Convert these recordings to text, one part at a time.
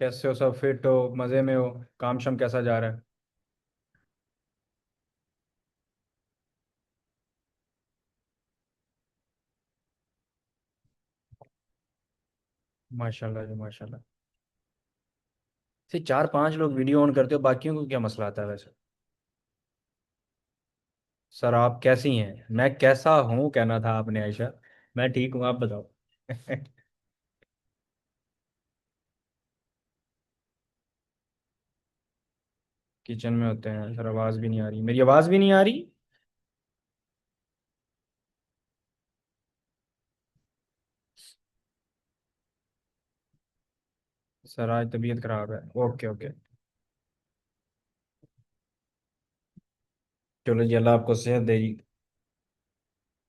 कैसे हो? सब फिट हो? मज़े में हो? काम शाम कैसा जा रहा है? माशाल्लाह जी माशाल्लाह। सिर्फ 4-5 लोग वीडियो ऑन करते हो, बाकियों को क्या मसला आता है वैसे? सर आप कैसी हैं? मैं कैसा हूँ कहना था आपने आयशा। मैं ठीक हूँ, आप बताओ। किचन में होते हैं सर, आवाज़ भी नहीं आ रही, मेरी आवाज़ भी नहीं आ रही। सर आज तबीयत खराब है। Okay okay. चलो जी, अल्लाह आपको सेहत दे जी।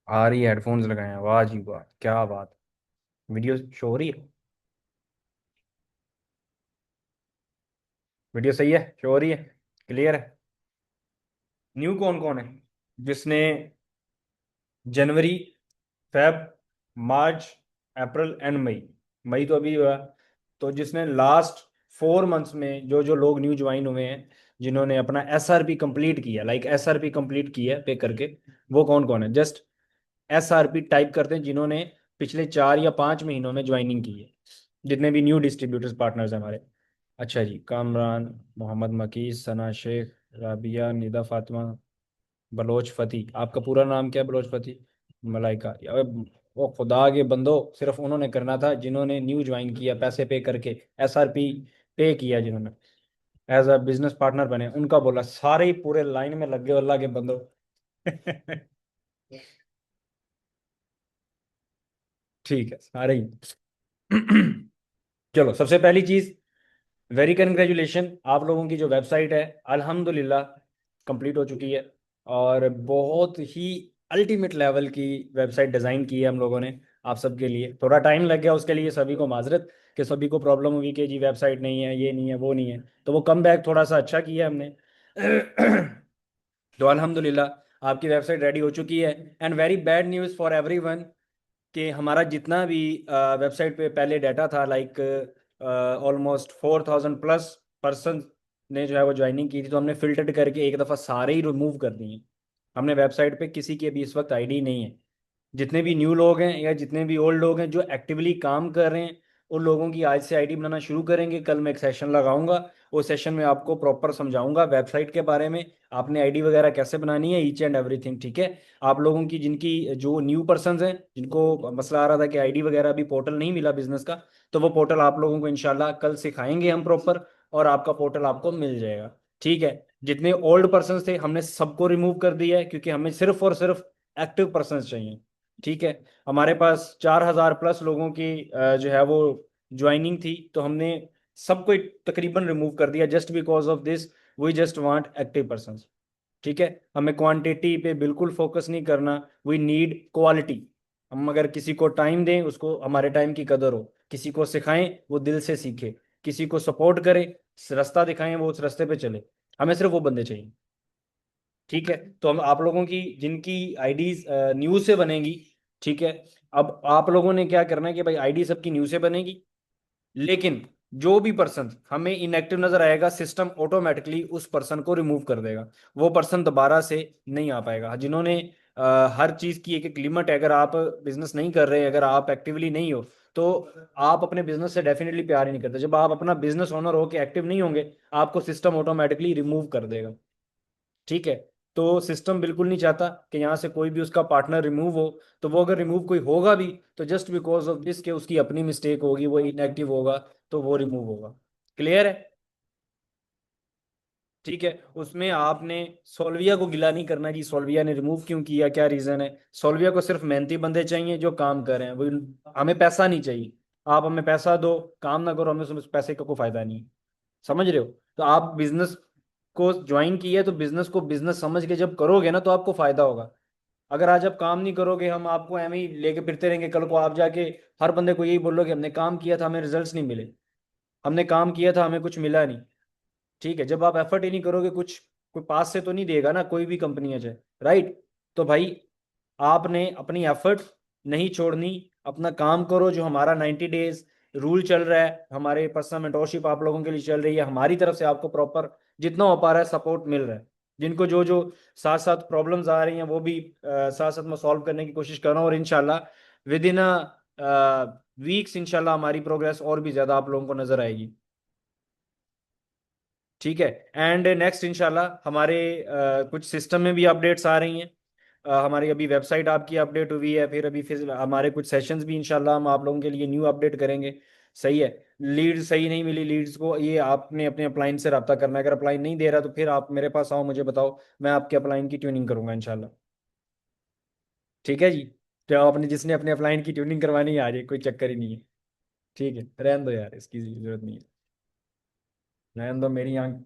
आ रही है, हेडफोन्स लगाए हैं, वाह जी वाह, क्या बात। वीडियो शो हो रही है? वीडियो सही है, शो हो रही है, क्लियर है? न्यू कौन कौन है जिसने जनवरी, फेब, मार्च, अप्रैल एंड मई, मई तो अभी हुआ, तो जिसने लास्ट 4 मंथ्स में जो जो लोग न्यू ज्वाइन हुए हैं, जिन्होंने अपना एसआरपी कंप्लीट किया, लाइक एसआरपी कंप्लीट किया पे करके, वो कौन कौन है? जस्ट एसआरपी टाइप करते हैं जिन्होंने पिछले 4 या 5 महीनों में ज्वाइनिंग की है, जितने भी न्यू डिस्ट्रीब्यूटर्स पार्टनर्स हैं हमारे। अच्छा जी, कामरान, मोहम्मद मकीस, सना शेख, राबिया, निदा फातिमा, बलोच फती। आपका पूरा नाम क्या है बलोच फती? मलाइका। अब वो खुदा के बंदो, सिर्फ उन्होंने करना था जिन्होंने न्यू ज्वाइन किया, पैसे पे करके, एसआरपी पे किया, जिन्होंने एज अ बिजनेस पार्टनर बने, उनका बोला। सारे ही पूरे लाइन में लग गए अल्लाह के बंदो। ठीक है, सारे ही। चलो, सबसे पहली चीज, वेरी कंग्रेचुलेशन, आप लोगों की जो वेबसाइट है अल्हम्दुलिल्लाह कंप्लीट हो चुकी है। और बहुत ही अल्टीमेट लेवल की वेबसाइट डिज़ाइन की है हम लोगों ने आप सबके लिए। थोड़ा टाइम लग गया उसके लिए, सभी को माजरत कि सभी को प्रॉब्लम हुई कि जी वेबसाइट नहीं है, ये नहीं है, वो नहीं है, तो वो कम बैक थोड़ा सा अच्छा किया हमने। तो अल्हम्दुलिल्लाह आपकी वेबसाइट रेडी हो चुकी है। And very bad news for everyone कि हमारा जितना भी वेबसाइट पे पहले डाटा था, लाइक ऑलमोस्ट 4,000 प्लस पर्सन ने जो है वो ज्वाइनिंग की थी, तो हमने फिल्टर्ड करके एक दफ़ा सारे ही रिमूव कर दिए। हमने वेबसाइट पे किसी की अभी इस वक्त आईडी नहीं है। जितने भी न्यू लोग हैं या जितने भी ओल्ड लोग हैं जो एक्टिवली काम कर रहे हैं, उन लोगों की आज से आईडी बनाना शुरू करेंगे। कल मैं एक सेशन लगाऊंगा, उस सेशन में आपको प्रॉपर समझाऊंगा वेबसाइट के बारे में, आपने आईडी वगैरह कैसे बनानी है, ईच एंड एवरीथिंग। ठीक है? आप लोगों की जिनकी जो न्यू पर्सन्स हैं, जिनको मसला आ रहा था कि आईडी वगैरह अभी पोर्टल नहीं मिला बिजनेस का, तो वो पोर्टल आप लोगों को इंशाल्लाह कल सिखाएंगे हम प्रॉपर, और आपका पोर्टल आपको मिल जाएगा। ठीक है? जितने ओल्ड पर्सन थे हमने सबको रिमूव कर दिया है, क्योंकि हमें सिर्फ और सिर्फ एक्टिव पर्सन चाहिए। ठीक है? हमारे पास 4,000 प्लस लोगों की जो है वो ज्वाइनिंग थी, तो हमने सबको तकरीबन रिमूव कर दिया, just because of this. We just want active person. ठीक है? हमें क्वांटिटी पे बिल्कुल फोकस नहीं करना, वी नीड क्वालिटी। हम अगर किसी को टाइम दें, उसको हमारे टाइम की कदर हो, किसी को सिखाएं वो दिल से सीखे, किसी को सपोर्ट करें, रास्ता दिखाएं वो उस रास्ते पे चले, हमें सिर्फ वो बंदे चाहिए। ठीक है? तो हम आप लोगों की जिनकी आईडीज न्यूज से बनेगी, ठीक है, अब आप लोगों ने क्या करना है कि भाई आईडी सबकी न्यूज से बनेगी, लेकिन जो भी पर्सन हमें इनएक्टिव नजर आएगा, सिस्टम ऑटोमेटिकली उस पर्सन को रिमूव कर देगा। वो पर्सन दोबारा से नहीं आ पाएगा। जिन्होंने हर चीज की एक एक लिमिट है, अगर आप बिजनेस नहीं कर रहे, अगर आप एक्टिवली नहीं हो, तो आप अपने बिजनेस से डेफिनेटली प्यार ही नहीं करते। जब आप अपना बिजनेस ओनर हो के एक्टिव नहीं होंगे, आपको सिस्टम ऑटोमेटिकली रिमूव कर देगा। ठीक है? तो सिस्टम बिल्कुल नहीं चाहता कि यहाँ से कोई भी उसका पार्टनर रिमूव हो। तो वो अगर रिमूव कोई होगा भी, तो जस्ट बिकॉज ऑफ दिस कि उसकी अपनी मिस्टेक होगी, वो इनएक्टिव होगा, तो वो रिमूव होगा। क्लियर है? ठीक है? उसमें आपने सोल्विया को गिला नहीं करना जी, सोल्विया ने रिमूव क्यों किया, क्या रीजन है। सोल्विया को सिर्फ मेहनती बंदे चाहिए जो काम कर रहे हैं, वो हमें पैसा नहीं चाहिए। आप हमें पैसा दो, काम ना करो, हमें उस पैसे का कोई फायदा नहीं है। समझ रहे हो? तो आप बिजनेस को ज्वाइन किया है, तो बिजनेस को बिजनेस समझ के जब करोगे ना, तो आपको फायदा होगा। अगर आज आप काम नहीं करोगे, हम आपको एम ही लेके फिरते रहेंगे, कल को आप जाके हर बंदे को यही बोलोगे हमने काम किया था, हमें रिजल्ट्स नहीं मिले, हमने काम किया था, हमें कुछ मिला नहीं। ठीक है? जब आप एफर्ट ही नहीं करोगे, कुछ कोई पास से तो नहीं देगा ना, कोई भी कंपनी है चाहे, राइट? तो भाई आपने अपनी एफर्ट नहीं छोड़नी, अपना काम करो। जो हमारा 90 डेज रूल चल रहा है, हमारे पर्सनल मेंटोरशिप आप लोगों के लिए चल रही है, हमारी तरफ से आपको प्रॉपर जितना हो पा रहा है सपोर्ट मिल रहा है। जिनको जो जो साथ साथ प्रॉब्लम्स आ रही हैं वो भी साथ साथ मैं सॉल्व करने की कोशिश कर रहा हूँ, और इनशाला विद इन वीक्स इंशाल्लाह हमारी प्रोग्रेस और भी ज़्यादा आप लोगों को नज़र आएगी। ठीक है। एंड नेक्स्ट इंशाल्लाह हमारे कुछ सिस्टम में भी अपडेट्स आ रही हैं। हमारी अभी वेबसाइट आपकी अपडेट हुई है, फिर हमारे कुछ सेशंस भी इंशाल्लाह हम आप लोगों के लिए न्यू अपडेट करेंगे। सही है। लीड सही नहीं मिली, लीड्स को ये आपने अपने अपलाइन से रब्ता करना है। अगर अपलाइन नहीं दे रहा तो फिर आप मेरे पास आओ, मुझे बताओ, मैं आपके अपलाइन की ट्यूनिंग करूंगा इंशाल्लाह। ठीक है जी। तो आपने जिसने अपने अपलाइन की ट्यूनिंग करवानी है आ जाए, कोई चक्कर ही नहीं है। ठीक है, रहने दो यार, इसकी जरूरत नहीं है। रहने दो, मेरी आंख,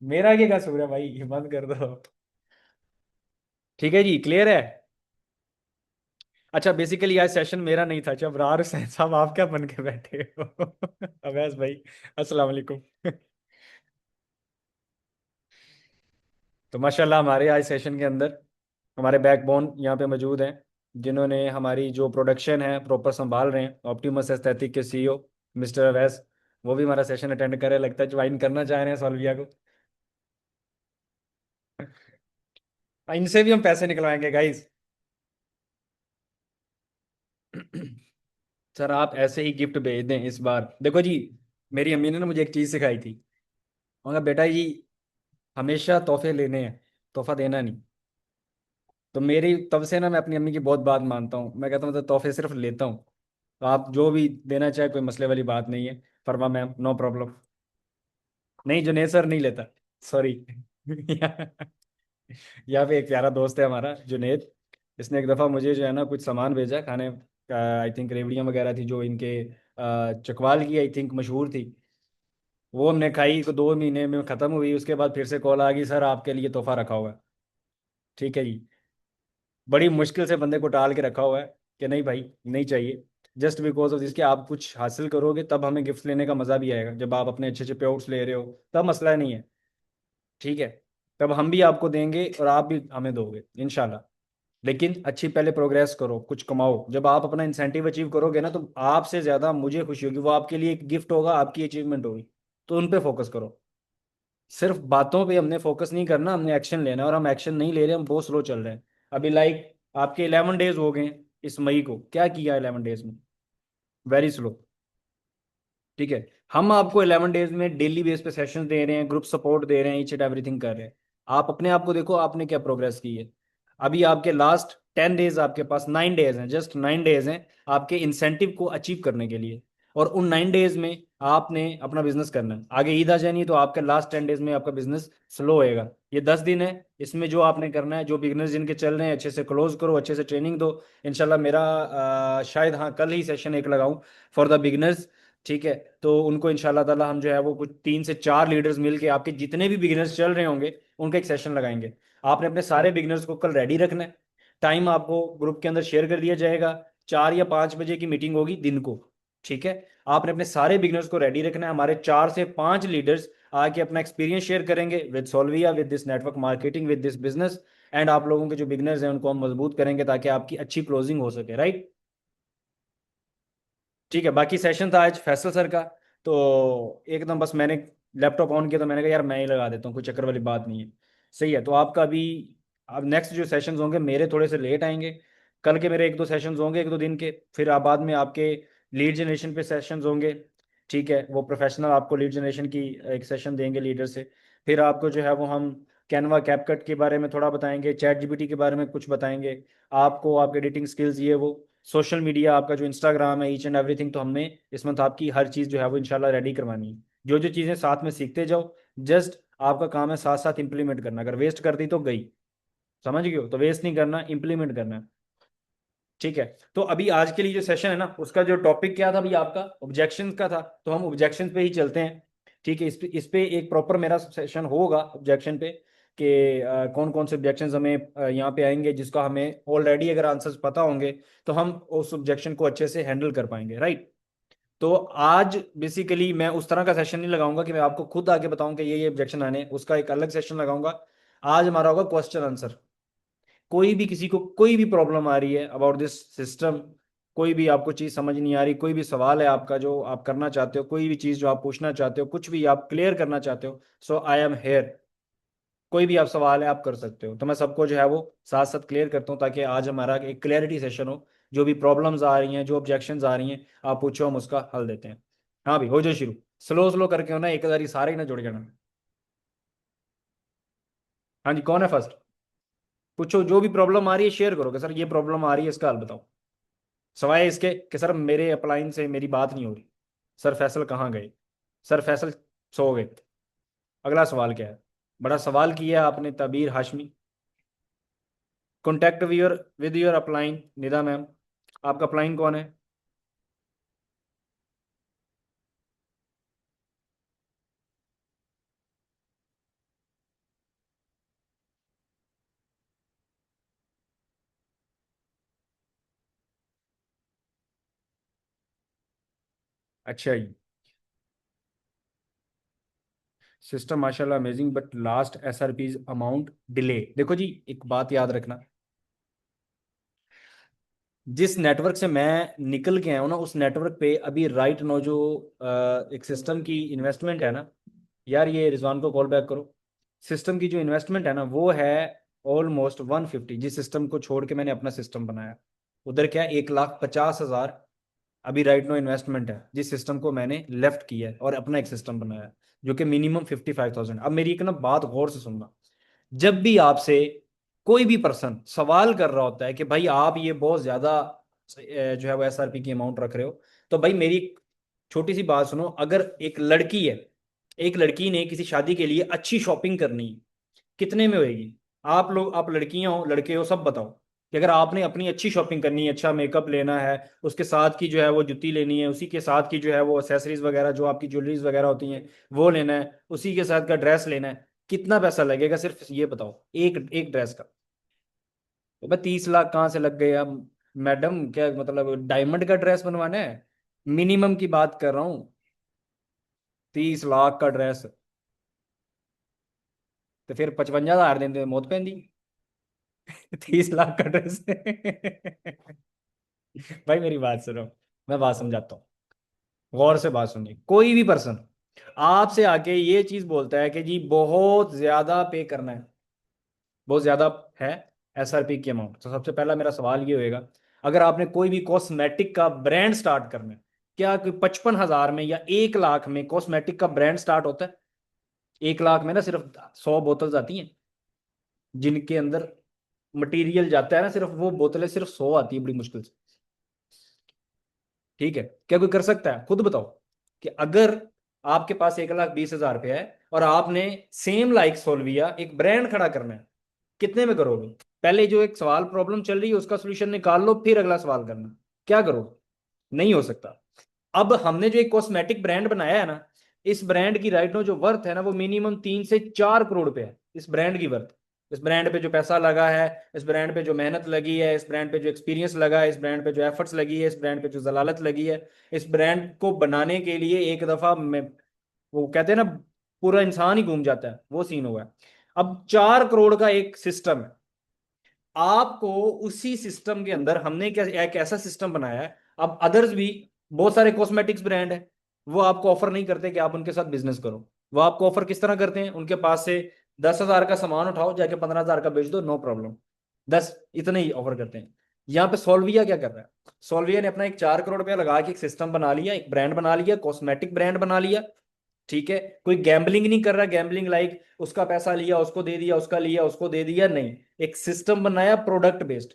मेरा आगे क्या सूर है भाई, ये बंद कर दो। ठीक है जी, क्लियर है। अच्छा, बेसिकली आज सेशन मेरा नहीं था। अच्छा, अबरार हुसैन साहब आप क्या बन के बैठे हो? अवैस भाई, अस्सलाम वालेकुम। तो माशाल्लाह हमारे आज सेशन के अंदर हमारे बैकबोन यहाँ पे मौजूद हैं, जिन्होंने हमारी जो प्रोडक्शन है प्रॉपर संभाल रहे हैं। ऑप्टिमस एस्थेटिक के सीईओ मिस्टर अवैस, वो भी हमारा सेशन अटेंड कर रहे हैं, लगता है ज्वाइन करना चाह रहे हैं सॉल्विया को। इनसे भी हम पैसे निकलवाएंगे गाइस। सर आप ऐसे ही गिफ्ट भेज दें इस बार। देखो जी, मेरी अम्मी ने ना मुझे एक चीज़ सिखाई थी। उन्होंने कहा, बेटा जी हमेशा तोहफे लेने हैं, तोहफा देना नहीं। तो मेरी तब से ना मैं अपनी अम्मी की बहुत बात मानता हूँ। मैं कहता हूँ तो तोहफे सिर्फ लेता हूँ, तो आप जो भी देना चाहे कोई मसले वाली बात नहीं है। फरमा मैम, नो प्रॉब्लम। नहीं, जुनेद सर नहीं लेता, सॉरी। यहाँ पे एक प्यारा दोस्त है हमारा जुनेद, इसने एक दफ़ा मुझे जो है ना कुछ सामान भेजा खाने का। आई थिंक रेवड़ियाँ वगैरह थी जो इनके चकवाल की आई थिंक मशहूर थी। वो हमने खाई, को 2 महीने में ख़त्म हुई। उसके बाद फिर से कॉल आ गई, सर आपके लिए तोहफा रखा हुआ है। ठीक है जी। बड़ी मुश्किल से बंदे को टाल के रखा हुआ है कि नहीं भाई नहीं चाहिए। जस्ट बिकॉज ऑफ इसके आप कुछ हासिल करोगे तब हमें गिफ्ट लेने का मज़ा भी आएगा। जब आप अपने अच्छे अच्छे पे आउट्स ले रहे हो तब मसला नहीं है। ठीक है। तब हम भी आपको देंगे और आप भी हमें दोगे इंशाल्लाह। लेकिन अच्छी पहले प्रोग्रेस करो, कुछ कमाओ। जब आप अपना इंसेंटिव अचीव करोगे ना तो आपसे ज़्यादा मुझे खुशी होगी। वो आपके लिए एक गिफ्ट होगा, आपकी अचीवमेंट होगी। तो उन पे फोकस करो। सिर्फ बातों पे हमने फोकस नहीं करना, हमने एक्शन लेना है। और हम एक्शन नहीं ले रहे, हम बहुत स्लो चल रहे हैं। अभी लाइक आपके 11 डेज हो गए हैं इस मई को, क्या किया 11 डेज में? Very slow. ठीक है। हम आपको 11 डेज में डेली बेस पे सेशन दे रहे हैं, ग्रुप सपोर्ट दे रहे हैं, ईच एंड एवरीथिंग कर रहे हैं। आप अपने आप को देखो, आपने क्या प्रोग्रेस की है। अभी आपके लास्ट 10 डेज, आपके पास 9 डेज हैं, जस्ट 9 डेज हैं आपके इंसेंटिव को अचीव करने के लिए। और उन 9 डेज में आपने अपना बिजनेस करना है। आगे ईद आ जानी तो आपके लास्ट 10 डेज में आपका बिजनेस स्लो होएगा। ये 10 दिन है, इसमें जो आपने करना है, जो बिगनर्स जिनके चल रहे हैं अच्छे से क्लोज करो, अच्छे से ट्रेनिंग दो। इंशाल्लाह मेरा शायद हाँ कल ही सेशन एक लगाऊं फॉर द बिगनर्स। ठीक है। तो उनको इंशाल्लाह ताला हम जो है वो कुछ 3 से 4 लीडर्स मिलके आपके जितने भी बिगिनर्स चल रहे होंगे उनका एक सेशन लगाएंगे। आपने अपने सारे बिगिनर्स को कल रेडी रखना है। टाइम आपको ग्रुप के अंदर शेयर कर दिया जाएगा। 4 या 5 बजे की मीटिंग होगी दिन को। ठीक है। आपने अपने सारे बिगिनर्स को रेडी रखना है। हमारे 4 से 5 लीडर्स आके अपना एक्सपीरियंस शेयर करेंगे with Solvia, with this network marketing, with this business. And आप लोगों के जो बिगिनर्स हैं उनको हम मजबूत करेंगे ताकि आपकी अच्छी क्लोजिंग हो सके, राइट। ठीक है। बाकी सेशन था आज फैसल सर का, तो एकदम बस मैंने लैपटॉप ऑन किया तो मैंने कहा यार मैं ही लगा देता हूँ, कोई चक्कर वाली बात नहीं है। सही है। तो आपका अभी अब नेक्स्ट जो सेशंस होंगे मेरे थोड़े से लेट आएंगे। कल के मेरे 1-2 सेशंस होंगे, 1-2 दिन के। फिर आप बाद में आपके लीड जनरेशन पे सेशंस होंगे। ठीक है। वो प्रोफेशनल आपको लीड जनरेशन की एक सेशन देंगे लीडर से। फिर आपको जो है वो हम कैनवा कैपकट के बारे में थोड़ा बताएंगे, चैट जीपीटी के बारे में कुछ बताएंगे आपको, आपके एडिटिंग स्किल्स ये वो। सोशल मीडिया आपका जो इंस्टाग्राम है, ईच एंड एवरीथिंग, तो हमने इस मंथ आपकी हर चीज़ जो है वो इंशाल्लाह रेडी करवानी है। जो जो चीज़ें साथ में सीखते जाओ, जस्ट आपका काम है साथ साथ इंप्लीमेंट करना। अगर वेस्ट कर दी तो गई, समझ गए हो? तो वेस्ट नहीं करना, इंप्लीमेंट करना है। ठीक है। तो अभी आज के लिए जो सेशन है ना उसका जो टॉपिक क्या था अभी आपका, ऑब्जेक्शंस का था। तो हम ऑब्जेक्शंस पे ही चलते हैं। ठीक है। इस पे एक प्रॉपर मेरा सेशन होगा ऑब्जेक्शन पे कि कौन कौन से ऑब्जेक्शंस हमें यहाँ पे आएंगे, जिसका हमें ऑलरेडी अगर आंसर्स पता होंगे तो हम उस ऑब्जेक्शन को अच्छे से हैंडल कर पाएंगे, राइट। तो आज बेसिकली मैं उस तरह का सेशन नहीं लगाऊंगा कि मैं आपको खुद आके बताऊं कि ये ऑब्जेक्शन आने हैं। उसका एक अलग सेशन लगाऊंगा। आज हमारा होगा क्वेश्चन आंसर। कोई भी किसी को कोई भी प्रॉब्लम आ रही है अबाउट दिस सिस्टम, कोई भी आपको चीज़ समझ नहीं आ रही, कोई भी सवाल है आपका जो आप करना चाहते हो, कोई भी चीज़ जो आप पूछना चाहते हो, कुछ भी आप क्लियर करना चाहते हो, सो आई एम हेयर। कोई भी आप सवाल है आप कर सकते हो, तो मैं सबको जो है वो साथ साथ क्लियर करता हूँ, ताकि आज हमारा एक क्लियरिटी सेशन हो। जो भी प्रॉब्लम्स आ रही हैं, जो ऑब्जेक्शंस आ रही हैं, आप पूछो, हम उसका हल देते हैं। हाँ भी हो जाए शुरू, स्लो स्लो करके हो ना, एक बारी सारे ही ना जुड़ जाना। हाँ जी, कौन है फर्स्ट? पूछो, जो भी प्रॉब्लम आ रही है शेयर करो कि सर ये प्रॉब्लम आ रही है, इसका हल बताओ। सवाए इसके कि सर मेरे अपलाइन से मेरी बात नहीं हो रही, सर फैसल कहाँ गए, सर फैसल सो गए। अगला सवाल क्या है? बड़ा सवाल किया आपने, Tabeer Hashmi. Contact with your upline, Nida ma'am. आपका अपलाइन कौन है? अच्छा जी। सिस्टम माशाल्लाह amazing, but last SRPs amount delay. देखो जी, एक बात याद रखना, जिस नेटवर्क से मैं निकल के आया हूं ना, उस नेटवर्क पे अभी राइट नो जो एक सिस्टम की इन्वेस्टमेंट है ना, यार ये रिजवान को कॉल बैक करो। सिस्टम की जो इन्वेस्टमेंट है ना, वो है ऑलमोस्ट 150, जिस सिस्टम को छोड़ के मैंने अपना सिस्टम बनाया। उधर क्या 1,50,000 अभी राइट नो इन्वेस्टमेंट है, जिस सिस्टम को मैंने लेफ्ट किया है और अपना एक सिस्टम बनाया है, जो कि मिनिमम 55,000। अब मेरी एक ना बात गौर से सुनना, जब भी आपसे कोई भी पर्सन सवाल कर रहा होता है कि भाई आप ये बहुत ज्यादा जो है वो एसआरपी की अमाउंट रख रहे हो, तो भाई मेरी एक छोटी सी बात सुनो। अगर एक लड़की है, एक लड़की ने किसी शादी के लिए अच्छी शॉपिंग करनी है, कितने में होएगी? आप लोग, आप लड़कियां हो लड़के हो, सब बताओ कि अगर आपने अपनी अच्छी शॉपिंग करनी है, अच्छा मेकअप लेना है, उसके साथ की जो है वो जुत्ती लेनी है, उसी के साथ की जो है वो एक्सेसरीज वगैरह जो आपकी ज्वेलरीज वगैरह होती हैं वो लेना है, उसी के साथ का ड्रेस लेना है, कितना पैसा लगेगा? सिर्फ ये बताओ, एक एक ड्रेस का। तो भाई 30 लाख कहाँ से लग गए? अब मैडम क्या मतलब डायमंड का ड्रेस बनवाना है? मिनिमम की बात कर रहा हूँ, 30 लाख का ड्रेस, तो फिर 55,000 देते मौत पैंदी। 30 लाख का ड्रेस भाई मेरी बात सुनो, मैं बात समझाता हूँ, गौर से बात सुनिए। कोई भी पर्सन आपसे आके ये चीज बोलता है कि जी बहुत ज्यादा पे करना है, बहुत ज्यादा है एसआरपी की अमाउंट, तो सबसे पहला मेरा सवाल ये होएगा, अगर आपने कोई भी कॉस्मेटिक का ब्रांड स्टार्ट करना है, क्या कोई 55,000 में या 1 लाख में कॉस्मेटिक का ब्रांड स्टार्ट होता है? 1 लाख में ना सिर्फ 100 बोतल्स आती हैं, जिनके अंदर मटेरियल जाता है ना, सिर्फ वो बोतलें सिर्फ 100 आती है बड़ी मुश्किल से। ठीक है, क्या कोई कर सकता है? खुद बताओ कि अगर आपके पास 1,20,000 रुपया है और आपने सेम लाइक सोल्विया एक ब्रांड खड़ा करना है, कितने में करोगे? पहले जो एक सवाल प्रॉब्लम चल रही है उसका सोल्यूशन निकाल लो, फिर अगला सवाल करना। क्या करोगे? नहीं हो सकता। अब हमने जो एक कॉस्मेटिक ब्रांड बनाया है ना, इस ब्रांड की राइट नो जो वर्थ है ना, वो मिनिमम 3 से 4 करोड़ रुपए है, इस ब्रांड की वर्थ। इस ब्रांड पे जो पैसा लगा है, इस ब्रांड पे जो मेहनत लगी है, इस ब्रांड पे जो एक्सपीरियंस लगा है, इस ब्रांड पे जो एफर्ट्स लगी है, इस ब्रांड पे जो जलालत लगी है, इस ब्रांड को बनाने के लिए एक दफा में वो कहते हैं ना, पूरा इंसान ही घूम जाता है, वो सीन हुआ है। अब 4 करोड़ का एक सिस्टम है, आपको उसी सिस्टम के अंदर हमने क्या एक ऐसा सिस्टम बनाया है। अब अदर्स भी बहुत सारे कॉस्मेटिक्स ब्रांड है, वो आपको ऑफर नहीं करते कि आप उनके साथ बिजनेस करो। वो आपको ऑफर किस तरह करते हैं? उनके पास से 10,000 का सामान उठाओ, जाके 15,000 का बेच दो, नो प्रॉब्लम। 10, इतने ही ऑफर करते हैं। यहाँ पे सोल्विया क्या कर रहा है? सोल्विया ने अपना एक 4 करोड़ रुपया लगा के एक सिस्टम बना लिया, एक ब्रांड बना लिया, कॉस्मेटिक ब्रांड बना लिया। ठीक है, कोई गैम्बलिंग नहीं कर रहा, गैम्बलिंग लाइक उसका पैसा लिया उसको दे दिया, उसका लिया उसको दे दिया, नहीं। एक सिस्टम बनाया प्रोडक्ट बेस्ड।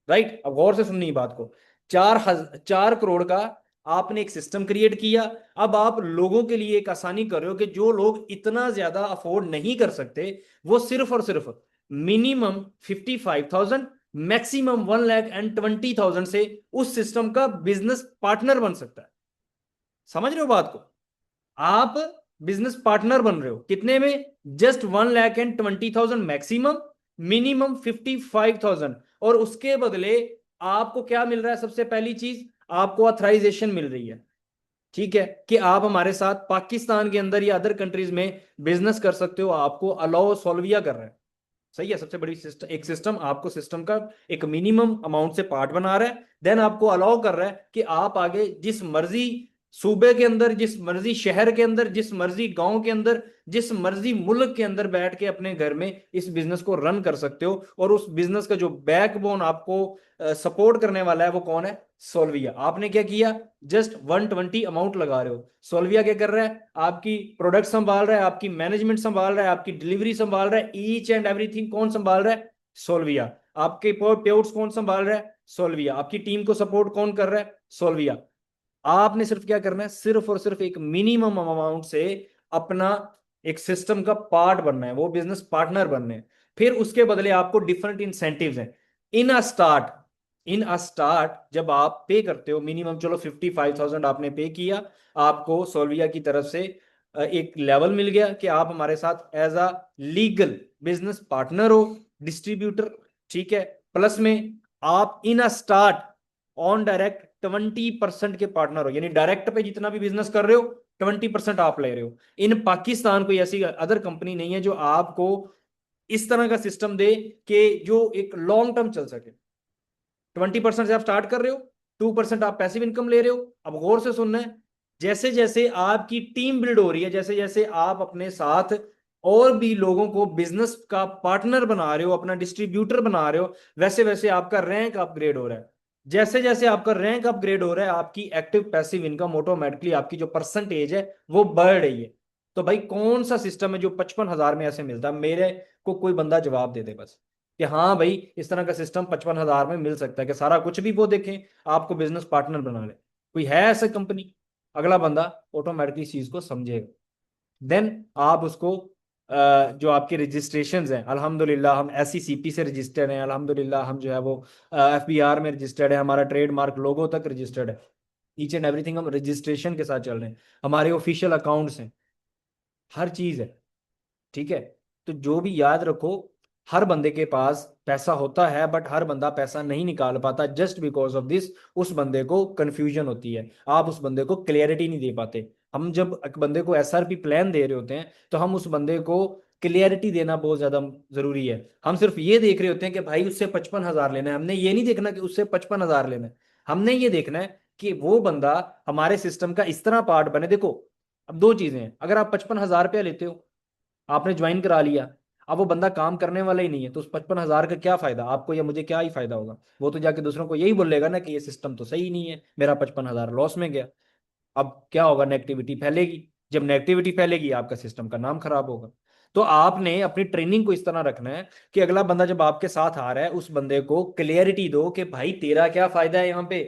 राइट, अब गौर से सुननी बात को। 4 करोड़ का आपने एक सिस्टम क्रिएट किया। अब आप लोगों के लिए एक आसानी कर रहे हो कि जो लोग इतना ज्यादा अफोर्ड नहीं कर सकते, वो सिर्फ और सिर्फ मिनिमम 55,000, मैक्सिमम 1,20,000 से उस सिस्टम का बिजनेस पार्टनर बन सकता है। समझ रहे हो बात को? आप बिजनेस पार्टनर बन रहे हो कितने में? Just 1,20,000 maximum, minimum 55,000। और उसके बदले आपको क्या मिल रहा है? सबसे पहली चीज, आपको ऑथराइजेशन मिल रही है। ठीक है, कि आप हमारे साथ पाकिस्तान के अंदर या अदर कंट्रीज में बिजनेस कर सकते हो, आपको अलाउ सोल्विया कर रहा है। सही है। सबसे बड़ी सिस्टम, एक सिस्टम आपको सिस्टम का एक मिनिमम अमाउंट से पार्ट बना रहा है, देन आपको अलाउ कर रहा है कि आप आगे जिस मर्जी सूबे के अंदर, जिस मर्जी शहर के अंदर, जिस मर्जी गांव के अंदर, जिस मर्जी मुल्क के अंदर बैठ के अपने घर में इस बिजनेस को रन कर सकते हो। और उस बिजनेस का जो बैकबोन आपको सपोर्ट करने वाला है वो कौन है? सोल्विया। आपने क्या किया? जस्ट 120 अमाउंट लगा रहे हो। सोल्विया क्या कर रहा है? आपकी प्रोडक्ट संभाल रहा है, आपकी मैनेजमेंट संभाल रहा है, आपकी डिलीवरी संभाल रहा है, ईच एंड एवरीथिंग कौन संभाल रहा है? सोल्विया। आपके पेआउट्स कौन संभाल रहा है? सोल्विया। आपकी टीम को सपोर्ट कौन कर रहा है? सोल्विया। आपने सिर्फ क्या करना है? सिर्फ और सिर्फ एक मिनिमम अमाउंट से अपना एक सिस्टम का पार्ट बनना है, वो बिजनेस पार्टनर बनने हैं। फिर उसके बदले आपको डिफरेंट इंसेंटिव्स हैं। इन a start, in a start जब आप पे करते हो मिनिमम, चलो 55,000 आपने पे किया, आपको सोल्विया की तरफ से एक लेवल मिल गया कि आप हमारे साथ as a legal business partner हो, डिस्ट्रीब्यूटर। ठीक है। प्लस में आप in a start on direct 20% के पार्टनर हो, यानी डायरेक्ट पे जितना भी बिजनेस कर रहे हो 20% आप ले रहे हो। इन पाकिस्तान कोई ऐसी अदर कंपनी नहीं है जो आपको इस तरह का सिस्टम दे कि जो एक लॉन्ग टर्म चल सके। 20% से आप स्टार्ट कर रहे हो, 2% आप पैसिव इनकम ले रहे हो। अब गौर से सुनना है, जैसे जैसे आपकी टीम बिल्ड हो रही है, जैसे जैसे आप अपने साथ और भी लोगों को बिजनेस का पार्टनर बना रहे हो, अपना डिस्ट्रीब्यूटर बना रहे हो, वैसे वैसे आपका रैंक अपग्रेड हो रहा है। जैसे जैसे आपका रैंक अपग्रेड हो रहा है, आपकी एक्टिव पैसिव इनकम ऑटोमेटिकली, आपकी जो परसेंटेज है वो बढ़ रही है। तो भाई कौन सा सिस्टम है जो 55,000 में ऐसे मिलता है? मेरे को कोई बंदा जवाब दे दे बस कि हाँ भाई इस तरह का सिस्टम 55,000 में मिल सकता है, कि सारा कुछ भी वो देखें, आपको बिजनेस पार्टनर बना ले। कोई है ऐसा कंपनी? अगला बंदा ऑटोमेटिकली इस चीज को समझेगा। देन आप उसको जो आपके रजिस्ट्रेशन हैं, अल्हम्दुलिल्लाह हम SECP से रजिस्टर्ड हैं, अल्हम्दुलिल्लाह हम जो है वो FBR में रजिस्टर्ड है, हमारा ट्रेडमार्क लोगो तक रजिस्टर्ड है, ईच एंड एवरीथिंग हम रजिस्ट्रेशन के साथ चल रहे हैं, हमारे ऑफिशियल अकाउंट्स हैं, हर चीज है। ठीक है। तो जो भी याद रखो, हर बंदे के पास पैसा होता है बट हर बंदा पैसा नहीं निकाल पाता, जस्ट बिकॉज ऑफ दिस उस बंदे को कंफ्यूजन होती है, आप उस बंदे को क्लियरिटी नहीं दे पाते। हम जब एक बंदे को SRP प्लान दे रहे होते हैं तो हम उस बंदे को क्लियरिटी देना बहुत ज्यादा जरूरी है। हम सिर्फ ये देख रहे होते हैं कि भाई उससे 55,000 लेना है, हमने ये नहीं देखना कि उससे 55,000 लेना है। हमने ये देखना है कि वो बंदा हमारे सिस्टम का इस तरह पार्ट बने। देखो, अब दो चीजें हैं, अगर आप 55,000 रुपया लेते हो, आपने ज्वाइन करा लिया, अब वो बंदा काम करने वाला ही नहीं है, तो उस 55,000 का क्या फायदा आपको या मुझे? क्या ही फायदा होगा? वो तो जाके दूसरों को यही बोलेगा ना कि ये सिस्टम तो सही नहीं है, मेरा 55,000 लॉस में गया। अब क्या होगा? नेगेटिविटी फैलेगी। जब नेगेटिविटी फैलेगी आपका सिस्टम का नाम खराब होगा। तो आपने अपनी ट्रेनिंग को इस तरह रखना है कि अगला बंदा जब आपके साथ आ रहा है उस बंदे को क्लियरिटी दो कि भाई तेरा क्या फायदा है यहाँ पे,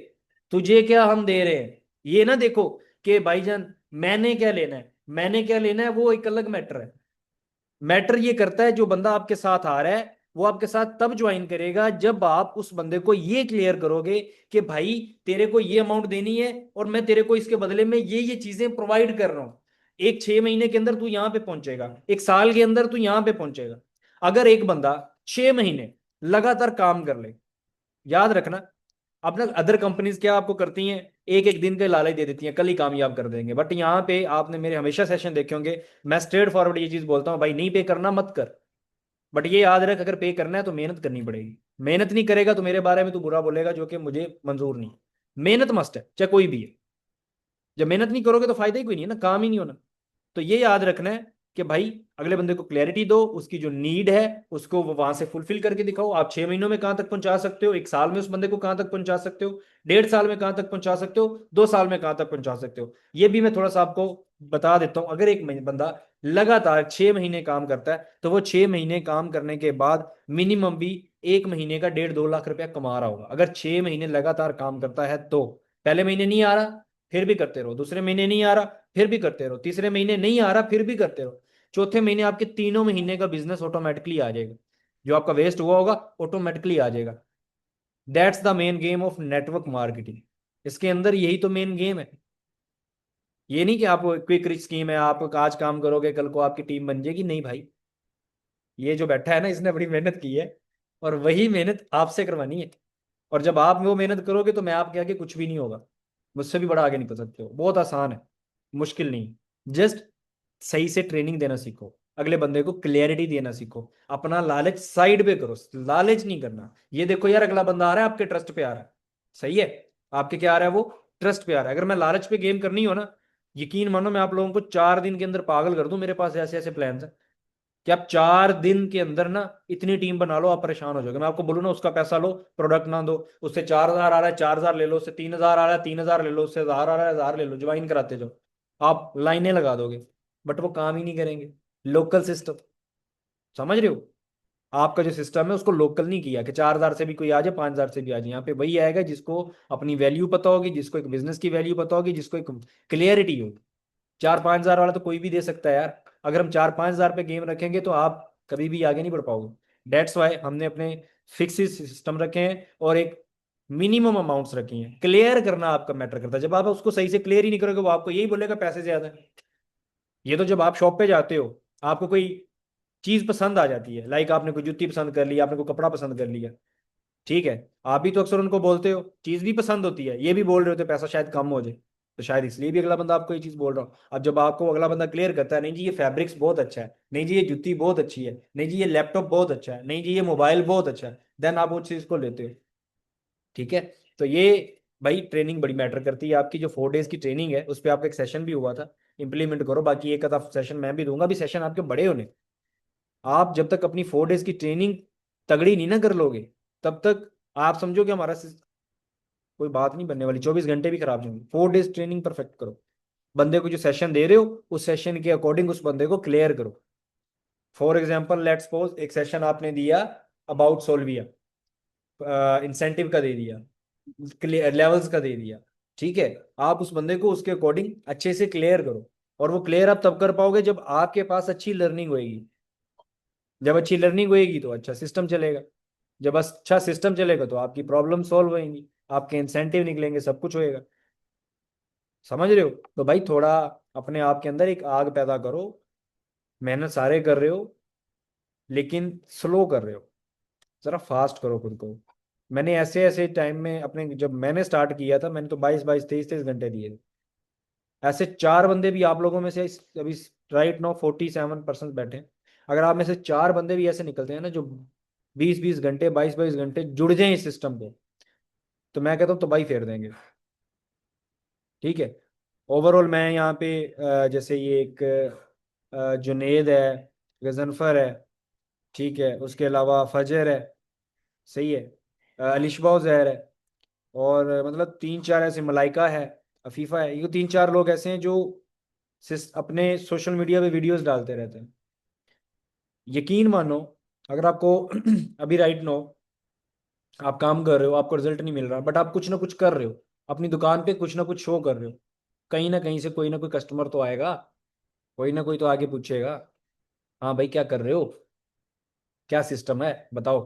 तुझे क्या हम दे रहे हैं। ये ना देखो कि भाईजान मैंने क्या लेना है, मैंने क्या लेना है, वो एक अलग मैटर है। मैटर ये करता है जो बंदा आपके साथ आ रहा है वो आपके साथ तब ज्वाइन करेगा जब आप उस बंदे को ये क्लियर करोगे कि भाई तेरे को ये अमाउंट देनी है और मैं तेरे को इसके बदले में ये चीजें प्रोवाइड कर रहा हूं। एक 6 महीने के अंदर तू यहां पे पहुंचेगा, एक साल के अंदर तू यहां पे पहुंचेगा। अगर एक बंदा 6 महीने लगातार काम कर ले, याद रखना, अपना अदर कंपनीज क्या आपको करती हैं? एक एक दिन के लालच दे देती हैं, कल ही कामयाब कर देंगे। बट यहाँ पे आपने मेरे हमेशा सेशन देखे होंगे, मैं स्ट्रेट फॉरवर्ड ये चीज बोलता हूँ, भाई नहीं पे करना मत कर, बट ये याद रख अगर पे करना है तो मेहनत करनी पड़ेगी। मेहनत नहीं करेगा तो मेरे बारे में तू बुरा बोलेगा, जो कि मुझे मंजूर नहीं। मेहनत मस्ट है, चाहे कोई भी है। जब मेहनत नहीं करोगे तो फायदा ही कोई नहीं है ना, काम ही नहीं होना। तो ये याद रखना है कि भाई अगले बंदे को क्लैरिटी दो, उसकी जो नीड है उसको वो वहां से फुलफिल करके दिखाओ। आप 6 महीनों में कहां तक पहुंचा सकते हो, एक साल में उस बंदे को कहां तक पहुंचा सकते हो, 1.5 साल में कहां तक पहुंचा सकते हो, 2 साल में कहां तक पहुंचा सकते हो। ये भी मैं थोड़ा सा आपको बता देता हूं। अगर एक बंदा लगातार 6 महीने काम करता है तो वो 6 महीने काम करने के बाद मिनिमम भी 1 महीने का 1.5-2 लाख रुपया कमा रहा होगा। अगर 6 महीने लगातार काम करता है तो पहले महीने नहीं आ रहा फिर भी करते रहो, दूसरे महीने नहीं आ रहा फिर भी करते रहो, तीसरे महीने नहीं आ रहा फिर भी करते रहो, चौथे महीने आपके तीनों महीने का बिजनेस ऑटोमेटिकली आ जाएगा। जो आपका वेस्ट हुआ होगा ऑटोमेटिकली आ जाएगा। That's the main game of network marketing. इसके अंदर यही तो मेन गेम है। ये नहीं कि आप क्विक रिच स्कीम है, आप आज काम करोगे कल को आपकी टीम बन जाएगी, नहीं भाई। ये जो बैठा है ना इसने बड़ी मेहनत की है और वही मेहनत आपसे करवानी है। और जब आप वो मेहनत करोगे तो मैं आपके आगे कुछ भी नहीं होगा, मुझसे भी बड़ा आगे निकल सकते हो। बहुत आसान है, मुश्किल नहीं। जस्ट सही से ट्रेनिंग देना सीखो। अगले बंदे को क्लियरिटी देना सीखो, अपना लालच साइड पे करो, लालच नहीं करना। ये देखो यार अगला बंदा आ रहा है आपके ट्रस्ट पे आ रहा है, सही है, आपके क्या आ रहा है वो ट्रस्ट पे आ रहा है। अगर मैं लालच पे गेम करनी हो ना, यकीन मानो मैं आप लोगों को 4 दिन के अंदर पागल कर दूं, मेरे पास ऐसे ऐसे प्लान है कि आप 4 दिन के अंदर ना इतनी टीम बना लो, आप परेशान हो जाओगे। मैं आपको बोलूँ ना उसका पैसा लो, प्रोडक्ट ना दो, उससे 4,000 आ रहा है 4,000 ले लो, उससे 3,000 आ रहा है 3,000 ले लो, उससे 1,000 आ रहा है 1,000 ले लो, ज्वाइन कराते जाओ, आप लाइनें लगा दोगे, बट वो काम ही नहीं करेंगे। लोकल सिस्टम, समझ रहे हो? आपका जो सिस्टम है उसको लोकल नहीं किया कि 4,000 से भी कोई आ जाए 5,000 से भी आ जाए। यहाँ पे वही आएगा जिसको अपनी वैल्यू पता होगी, जिसको एक बिजनेस की वैल्यू पता होगी, जिसको एक क्लियरिटी होगी। 4-5 हजार वाला तो कोई भी दे सकता है यार। अगर हम 4-5 हजार पे गेम रखेंगे तो आप कभी भी आगे नहीं बढ़ पाओगे। डेट्स वाई हमने अपने फिक्स सिस्टम रखे हैं और एक मिनिमम अमाउंट्स रखी हैं। क्लियर करना आपका मैटर करता है। जब आप उसको सही से क्लियर ही नहीं करोगे वो आपको यही बोलेगा पैसे ज्यादा है। ये तो जब आप शॉप पे जाते हो, आपको कोई चीज पसंद आ जाती है, लाइक आपने कोई जूती पसंद कर ली, आपने कोई कपड़ा पसंद कर लिया, ठीक है, आप भी तो अक्सर उनको बोलते हो, चीज भी पसंद होती है, ये भी बोल रहे होते पैसा शायद कम हो जाए, तो शायद इसलिए भी अगला बंदा आपको ये चीज बोल रहा हो। अब जब आपको अगला बंदा क्लियर करता है, नहीं जी ये फैब्रिक्स बहुत अच्छा है, नहीं जी ये जूती बहुत अच्छी है, नहीं जी ये लैपटॉप बहुत अच्छा है, नहीं जी ये मोबाइल बहुत अच्छा है, देन आप उस चीज को लेते हो, ठीक है। तो ये भाई ट्रेनिंग बड़ी मैटर करती है। आपकी जो 4 डेज की ट्रेनिंग है उस पर आपका एक सेशन भी हुआ था, इंप्लीमेंट करो। बाकी एक आधा सेशन मैं भी दूंगा, भी सेशन आपके बड़े होने। आप जब तक अपनी 4 डेज की ट्रेनिंग तगड़ी नहीं ना कर लोगे, तब तक आप समझो कि हमारा कोई बात नहीं बनने वाली, 24 घंटे भी खराब जाएंगे। 4 डेज ट्रेनिंग परफेक्ट करो, बंदे को जो सेशन दे रहे हो उस सेशन के अकॉर्डिंग उस बंदे को क्लियर करो। फॉर एग्जाम्पल लेट्स सपोज एक सेशन आपने दिया अबाउट सोल्विया, इंसेंटिव का दे दिया, लेवल्स का दे दिया, ठीक है, आप उस बंदे को उसके अकॉर्डिंग अच्छे से क्लियर करो। और वो क्लियर आप तब कर पाओगे जब आपके पास अच्छी लर्निंग होएगी। जब अच्छी लर्निंग होएगी तो अच्छा सिस्टम चलेगा, जब अच्छा सिस्टम चलेगा तो आपकी प्रॉब्लम सॉल्व होएंगी, आपके इंसेंटिव निकलेंगे, सब कुछ होएगा। समझ रहे हो? तो भाई थोड़ा अपने आप के अंदर एक आग पैदा करो। मेहनत सारे कर रहे हो लेकिन स्लो कर रहे हो, जरा फास्ट करो खुद को। मैंने ऐसे ऐसे टाइम में अपने, जब मैंने स्टार्ट किया था मैंने तो 22-22 23-23 घंटे दिए थे। ऐसे 4 बंदे भी आप लोगों में से अभी राइट नाउ 47% बैठे हैं, अगर आप में से 4 बंदे भी ऐसे निकलते हैं ना जो 20-20 घंटे 22-22 घंटे जुड़ जाए इस सिस्टम पे, तो मैं कहता हूँ तो भाई फेर देंगे, ठीक है। ओवरऑल मैं यहाँ पे जैसे ये एक जुनेद है, गजनफर है, ठीक है, उसके अलावा फजर है, सही है, अलिशबा जहर है, और मतलब 3-4 ऐसे, मलाइका है, अफीफा है, ये 3-4 लोग ऐसे हैं जो अपने सोशल मीडिया पे वीडियोस डालते रहते हैं। यकीन मानो अगर आपको अभी राइट नो आप काम कर रहे हो, आपको रिजल्ट नहीं मिल रहा, बट आप कुछ ना कुछ कर रहे हो, अपनी दुकान पे कुछ ना कुछ शो कर रहे हो, कहीं ना कहीं से कोई ना कोई कस्टमर तो आएगा, कोई ना कोई तो आगे पूछेगा, हाँ भाई क्या कर रहे हो, क्या सिस्टम है बताओ।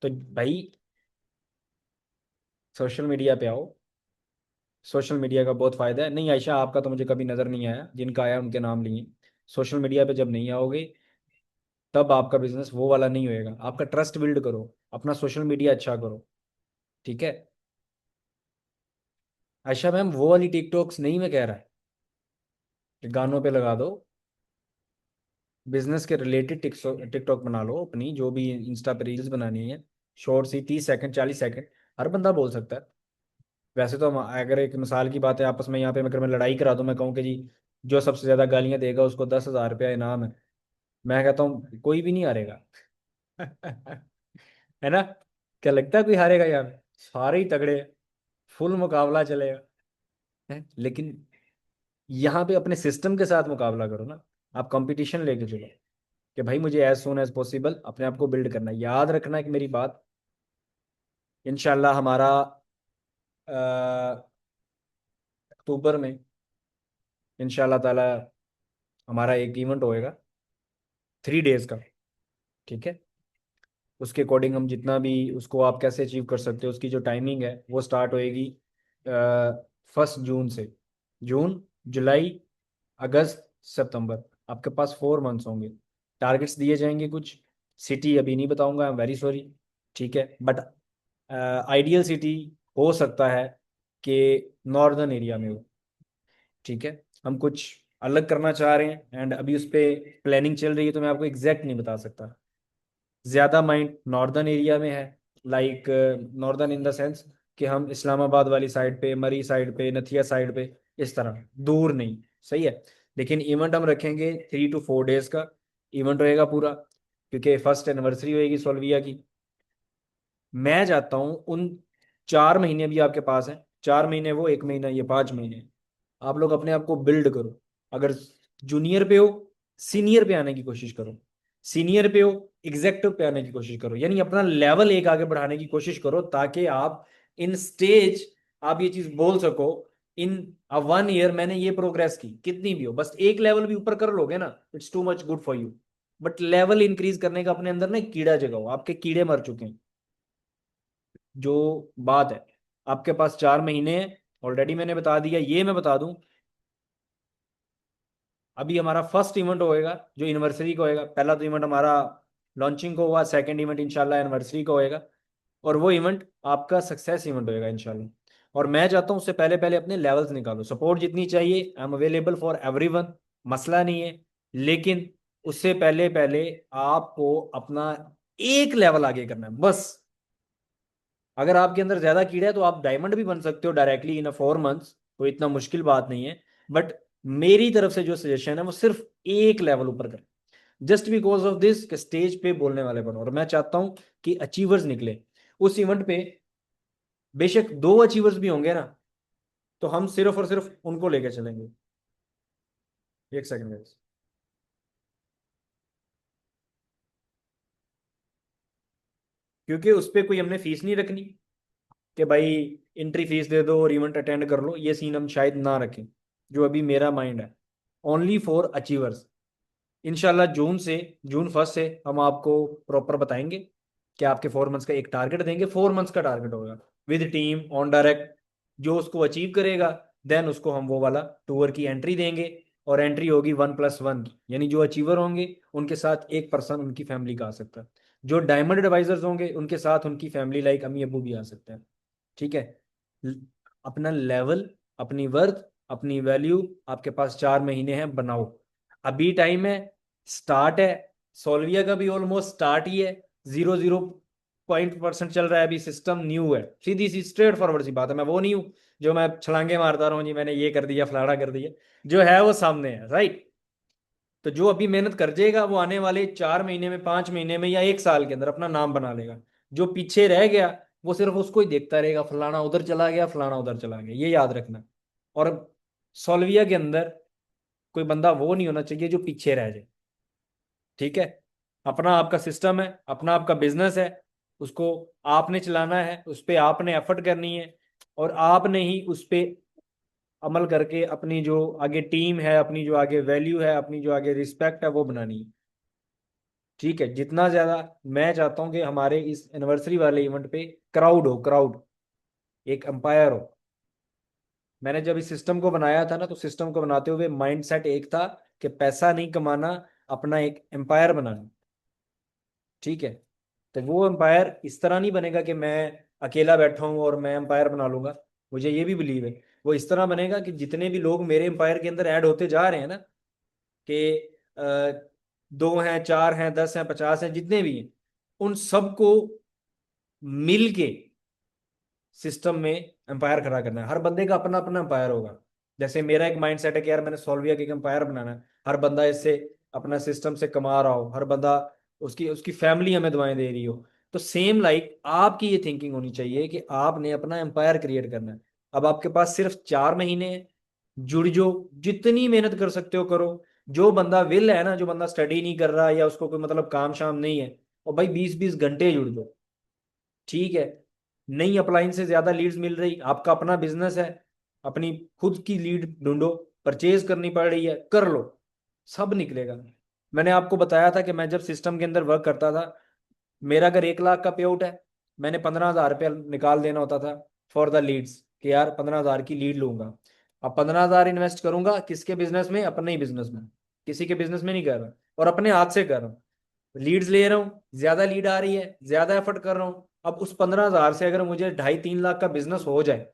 तो भाई सोशल मीडिया पे आओ, सोशल मीडिया का बहुत फायदा है। नहीं आयशा आपका तो मुझे कभी नजर नहीं आया, जिनका आया उनके नाम लिए। सोशल मीडिया पे जब नहीं आओगे तब आपका बिजनेस वो वाला नहीं होएगा। आपका ट्रस्ट बिल्ड करो, अपना सोशल मीडिया अच्छा करो, ठीक है। आयशा मैम वो वाली टिकटॉक्स नहीं मैं कह रहा है कि गानों पे लगा दो, बिजनेस के रिलेटेड टिकटॉक बना लो अपनी, जो भी इंस्टा पे रील्स बनानी है, शॉर्ट्स ही 30 सेकंड 40 सेकंड, हर बंदा बोल सकता है। वैसे तो अगर एक मिसाल की बात है आपस में यहाँ पे, अगर मैं लड़ाई करा दूं, मैं कहूँ कि जी जो सबसे ज्यादा गालियां देगा उसको 10,000 रुपया इनाम है, मैं कहता हूँ कोई भी नहीं हारेगा। है ना? क्या लगता है कोई हारेगा यहाँ पे? सारे ही तगड़े हैं, फुल मुकाबला चलेगा, है? लेकिन यहाँ पे अपने सिस्टम के साथ मुकाबला करो ना, आप कंपटीशन लेके चलो कि भाई मुझे एज सुन एज पॉसिबल अपने आप को बिल्ड करना है। याद रखना है कि मेरी बात, इंशाल्लाह हमारा अक्टूबर में इंशाल्लाह ताला हमारा एक इवेंट होएगा 3 डेज का, ठीक है। उसके अकॉर्डिंग हम जितना भी उसको आप कैसे अचीव कर सकते हो, उसकी जो टाइमिंग है वो स्टार्ट होएगी 1 जून से। जून, जुलाई, अगस्त, सितंबर, आपके पास 4 मंथ्स होंगे। टारगेट्स दिए जाएंगे कुछ, सिटी अभी नहीं बताऊंगा, आई एम वेरी सॉरी, ठीक है, बट आइडियल सिटी हो सकता है कि नॉर्दर्न एरिया में हो, ठीक है। हम कुछ अलग करना चाह रहे हैं एंड अभी उस पर प्लानिंग चल रही है, तो मैं आपको एग्जैक्ट नहीं बता सकता। ज़्यादा माइंड नॉर्दर्न एरिया में है, like northern in the sense कि हम इस्लामाबाद वाली साइड पे, मरी साइड पे, नथिया साइड पे, इस तरह दूर नहीं। सही है। लेकिन इवेंट हम रखेंगे 3 to 4 डेज का इवेंट रहेगा पूरा, क्योंकि फर्स्ट एनिवर्सरी होगी सोल्विया की। मैं चाहता हूँ उन 4 महीने भी आपके पास हैं, 4 महीने वो, 1 महीना ये, 5 महीने आप लोग अपने आप को बिल्ड करो। अगर जूनियर पे हो, सीनियर पे आने की कोशिश करो। सीनियर पे हो, एग्जेक्टिव पे आने की कोशिश करो। यानी अपना लेवल एक आगे बढ़ाने की कोशिश करो, ताकि आप इन स्टेज, आप ये चीज बोल सको इन 1 ईयर मैंने ये प्रोग्रेस की, कितनी भी हो, बस एक लेवल भी ऊपर कर लोगे ना, it's too much good for you. But level increase करने का अपने अंदर ना एक कीड़ा जगाओ, आपके कीड़े मर चुके हैं। जो बात है, आपके पास 4 महीने हैं, ऑलरेडी मैंने बता दिया। ये मैं बता दूं, अभी हमारा फर्स्ट इवेंट होएगा जो एनिवर्सरी का होएगा। पहला तो इवेंट हमारा लॉन्चिंग को हुआ, सेकंड इवेंट इंशाल्लाह एनिवर्सरी का होएगा, और वो इवेंट आपका सक्सेस इवेंट होएगा इंशाल्लाह। और मैं चाहता हूँ उससे पहले पहले अपने लेवल्स निकालो, सपोर्ट जितनी चाहिए, I am available for everyone, मसला नहीं है। लेकिन उससे पहले पहले आपको अपना एक लेवल आगे करना है बस। अगर आपके अंदर ज्यादा कीड़ा है तो आप डायमंड भी बन सकते हो डायरेक्टली इन 4 मंथ्स, कोई इतना मुश्किल बात नहीं है। बट मेरी तरफ से जो सजेशन है वो सिर्फ एक लेवल ऊपर कर, जस्ट बिकॉज ऑफ दिस कि स्टेज पे बोलने वाले बनो। और मैं चाहता हूं कि अचीवर्स निकले उस इवेंट पे। बेशक 2 अचीवर्स भी होंगे ना, तो हम सिर्फ और सिर्फ उनको लेके चलेंगे। एक सेकंड। क्योंकि उस पर कोई हमने फीस नहीं रखनी कि भाई एंट्री फीस दे दो और इवेंट अटेंड कर लो, ये सीन हम शायद ना रखें। जो अभी मेरा माइंड है, ओनली फॉर अचीवर्स। इनशाला जून 1 से हम आपको प्रॉपर बताएंगे कि आपके 4 मंथ्स का एक टारगेट देंगे। 4 मंथ्स का टारगेट होगा विद टीम ऑन डायरेक्ट। जो उसको अचीव करेगा, देन उसको हम वो वाला टूर की एंट्री देंगे। और एंट्री होगी 1+1 की, यानी जो अचीवर होंगे उनके साथ एक पर्सन उनकी फैमिली का आ सकता है। जो डायमंड एडवाइजर्स होंगे उनके साथ उनकी फैमिली लाइक अम्मी अबू भी आ सकते हैं। ठीक है। ल- अपना लेवल, अपनी वर्थ, अपनी वैल्यू आपके पास 4 महीने हैं, बनाओ। अभी टाइम है, स्टार्ट है। सोल्विया का भी ऑलमोस्ट स्टार्ट ही है, 0.0 चल रहा है अभी, सिस्टम न्यू है। सीधी सी स्ट्रेट फॉरवर्ड सी बात है, मैं वो नहीं हूँ जो मैं छलांगे मारता रहा हूँ जी मैंने ये कर दिया फलाना कर दिया। जो है वो सामने है, राइट। तो जो अभी मेहनत कर जाएगा वो आने वाले 4 महीने में, 5 महीने में, या 1 साल के अंदर अपना नाम बना लेगा। जो पीछे रह गया वो सिर्फ उसको ही देखता रहेगा, फलाना उधर चला गया, फलाना उधर चला गया, ये याद रखना। और सोल्विया के अंदर कोई बंदा वो नहीं होना चाहिए जो पीछे रह जाए। ठीक है। अपना आपका सिस्टम है, अपना आपका बिजनेस है, उसको आपने चलाना है, उस पर आपने एफर्ट करनी है। और आपने ही उस पर अमल करके अपनी जो आगे टीम है, अपनी जो आगे वैल्यू है, अपनी जो आगे रिस्पेक्ट है, वो बनानी है। ठीक है। जितना ज्यादा, मैं चाहता हूँ कि हमारे इस एनिवर्सरी वाले इवेंट पे क्राउड हो, क्राउड, एक एम्पायर हो। मैंने जब इस सिस्टम को बनाया था ना, तो सिस्टम को बनाते हुए माइंडसेट एक था कि पैसा नहीं कमाना, अपना एक एम्पायर बनाना। ठीक है। तो वो एम्पायर इस तरह नहीं बनेगा कि मैं अकेला बैठा हूँ और मैं एम्पायर बना लूंगा। मुझे ये भी बिलीव है, वो इस तरह बनेगा कि जितने भी लोग मेरे एम्पायर के अंदर ऐड होते जा रहे हैं ना, कि 2 हैं, 4 हैं, 10 हैं, 50 हैं, जितने भी हैं, उन सबको मिल के सिस्टम में एम्पायर खड़ा करना है। हर बंदे का अपना अपना एम्पायर होगा। जैसे मेरा एक माइंड सेट है कि यार मैंने सोल्विया के एक एम्पायर बनाना है, हर बंदा इससे अपना सिस्टम से कमा रहा हो, हर बंदा उसकी उसकी फैमिली हमें दुआएं दे रही हो। तो सेम लाइक आपकी ये थिंकिंग होनी चाहिए कि आपने अपना एम्पायर क्रिएट करना है। अब आपके पास सिर्फ 4 महीने हैं, जुड़ जो, जितनी मेहनत कर सकते हो करो। जो बंदा विल है ना, जो बंदा स्टडी नहीं कर रहा या उसको कोई मतलब काम शाम नहीं है, और भाई 20-20 घंटे जुड़ दो। ठीक है। नई अपलाइन से ज्यादा लीड्स मिल रही, आपका अपना बिजनेस है, अपनी खुद की लीड ढूंढो, परचेज करनी पड़ रही है, कर लो, सब निकलेगा। मैंने आपको बताया था कि मैं जब सिस्टम के अंदर वर्क करता था, मेरा अगर 1 लाख का पे आउट है, मैंने 15,000 रुपया निकाल देना होता था फॉर द लीड्स, कि यार 15,000 की लीड लूंगा। अब 15,000 इन्वेस्ट करूंगा किसके बिजनेस में? अपने ही बिजनेस में। किसी के बिजनेस में नहीं कर रहा, और अपने हाथ से कर रहा हूँ। लीड्स ले रहा हूँ, ज्यादा लीड आ रही है, ज्यादा एफर्ट कर रहा हूँ। अब उस 15,000 से अगर मुझे 2.5-3 लाख का बिजनेस हो जाए,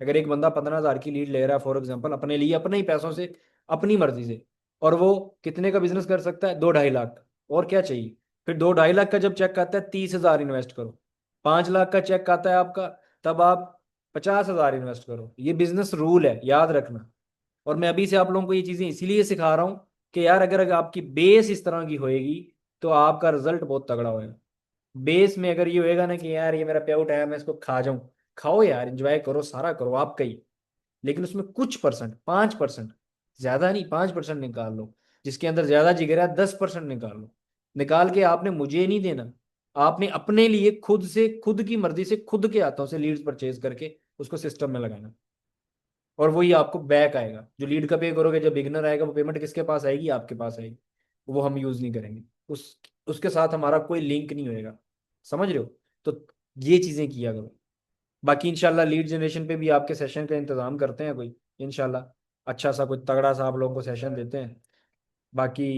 अगर एक बंदा 15,000 की लीड ले रहा है फॉर एग्जाम्पल अपने लिए, अपने ही पैसों से, अपनी मर्जी से। और वो कितने का बिजनेस कर सकता है? 2-2.5 लाख का। और क्या चाहिए? फिर 2-2.5 लाख का जब चेक आता है, 30,000 इन्वेस्ट करो। 5 लाख का चेक आता है आपका, तब आप 50,000 इन्वेस्ट करो। ये बिजनेस रूल है, याद रखना। और मैं अभी से आप लोगों को ये चीजें इसीलिए सिखा रहा हूँ कि यार अगर आपकी बेस इस तरह की होएगी तो आपका रिजल्ट बहुत तगड़ा होएगा। बेस में अगर ये होएगा ना कि यार ये मेरा पे आउट है, मैं इसको खा जाऊं, खाओ यार, एंजॉय करो, सारा करो आपका ही। लेकिन उसमें कुछ परसेंट, 5%, ज्यादा नहीं, 5% निकाल लो। जिसके अंदर ज्यादा जिगर है, 10% निकाल लो। निकाल के आपने मुझे नहीं देना, आपने अपने लिए खुद से, खुद की मर्जी से, खुद के हाथों से लीड्स परचेज करके उसको सिस्टम में लगाना। और वही आपको बैक आएगा। जो लीड का पे करोगे, जब बिगनर आएगा, वो पेमेंट किसके पास आएगी? आपके पास आएगी। वो हम यूज नहीं करेंगे। उसके साथ हमारा कोई लिंक नहीं होएगा। समझ रहे हो? तो ये चीजें किया करो। बाकी इंशाल्लाह लीड जनरेशन पे भी आपके सेशन का इंतजाम करते हैं कोई, इंशाल्लाह। अच्छा सा कोई तगड़ा सा आप लोगों को सेशन देते हैं। बाकी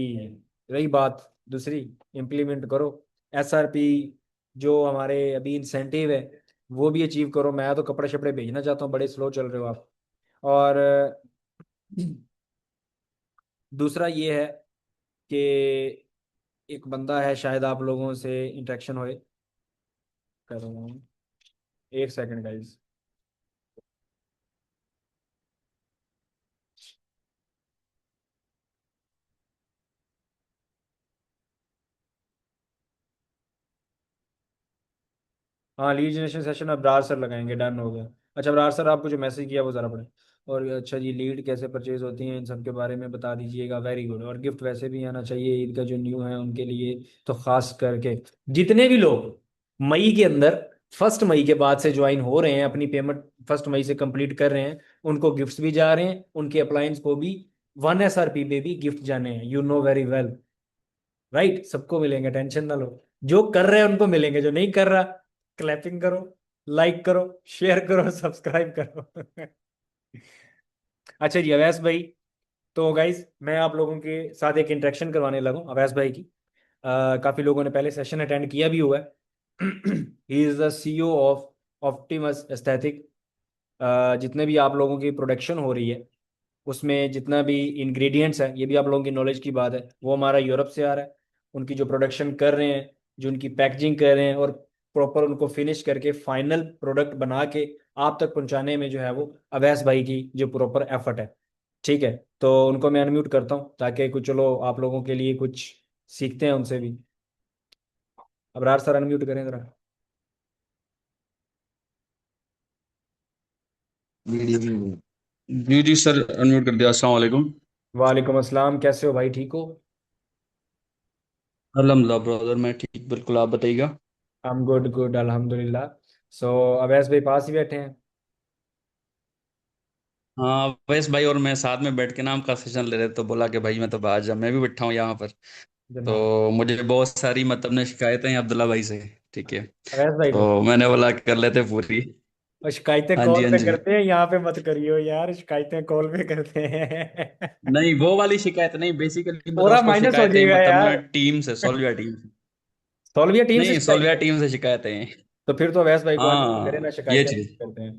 रही बात दूसरी, इम्प्लीमेंट करो। एसआरपी जो हमारे अभी इंसेंटिव है, वो भी अचीव करो। मैं तो कपड़े शपड़े भेजना चाहता हूँ, बड़े स्लो चल रहे हो आप। और दूसरा ये है कि एक बंदा है, शायद आप लोगों से इंटरेक्शन होए, कर रहा हूँ, 1 सेकंड गाइस। हाँ, लीड जनरेशन सेशन अब ब्रार सर लगाएंगे, डन हो गया। अच्छा ब्रार सर, आपको जो मैसेज किया वो ज़रा पढ़े। और अच्छा जी, लीड कैसे परचेज होती हैं, इन सब के बारे में बता दीजिएगा। Very good. और गिफ्ट वैसे भी आना चाहिए ईद का, जो न्यू है उनके लिए तो खास करके। जितने भी लोग मई के अंदर, 1 मई के बाद से ज्वाइन हो रहे हैं, अपनी पेमेंट 1 मई से कंप्लीट कर रहे हैं, उनको गिफ्ट्स भी जा रहे हैं, उनके अप्लायंस को भी 1 SRP पे भी गिफ्ट जाने हैं। You know very well, right? सबको मिलेंगे, टेंशन ना लो। जो कर रहे हैं उनको मिलेंगे, जो नहीं कर रहा, क्लैपिंग करो, लाइक करो, शेयर करो, सब्सक्राइब करो। अच्छा जी अवैस भाई, तो गाइज मैं आप लोगों के साथ एक इंटरेक्शन करवाने लगा हूं अवैस भाई की। काफी लोगों ने पहले सेशन अटेंड किया भी हुआ है। He is the CEO of Optimus aesthetic. जितने भी आप लोगों की प्रोडक्शन हो रही है, उसमें जितना भी इंग्रेडिएंट्स है, ये भी आप लोगों की नॉलेज की बात है, वो हमारा यूरोप से आ रहा है। उनकी जो प्रोडक्शन कर रहे हैं, जो उनकी पैकेजिंग कर रहे हैं, और प्रॉपर उनको फिनिश करके फाइनल प्रोडक्ट बना के आप तक पहुंचाने में जो है वो अवैस भाई की जो प्रॉपर एफर्ट है। ठीक है, तो उनको मैं अनम्यूट करता हूँ ताकि कुछ, चलो आप लोगों के लिए कुछ सीखते हैं उनसे भी। अबरार सर अनम्यूट करें जरा। जी जी सर, अनम्यूट कर दिया। अस्सलाम वालेकुम। वालेकुम अस्सलाम, कैसे हो भाई, ठीक हो? अल्हम्दुलिल्लाह ब्रदर, मैं ठीक, बिल्कुल। आप बताइएगा। हम गुड गुड अल्हम्दुलिल्लाह। सो अवैस भाई पास ही बैठे हैं? हाँ, वैस भाई और मैं साथ में बैठ के नाम का सेशन ले रहे, तो बोला कि भाई मैं तो बाहर जा, मैं भी बैठा हूँ यहाँ पर। जनाब। तो मुझे बहुत सारी मतलब ने शिकायतें हैं अब्दुल्ला भाई से। ठीक है। अवैस भाई को? तो मैंने बोला कर लेते पूरी। और शिकायतें हाँ कॉल जी, हाँ पे जी। करते हैं, यहाँ पे मत करियो यार, शिकायतें कॉल पे करते हैं। नहीं, वो वाली शिकायत नहीं, बेसिकली मतलब पूरा उसको माइनस हो शिकायतें जाएगा मतलब ना यार। टीम से, सोल्विया टीम से। सोल्विया टीम से नहीं, शिकायत सोल्विया है? टीम से शिकायतें हैं। तो फिर तो अवैस भाई को अनम्यूट करें ना, हाँ, ये शिकायतें चीज। करते हैं।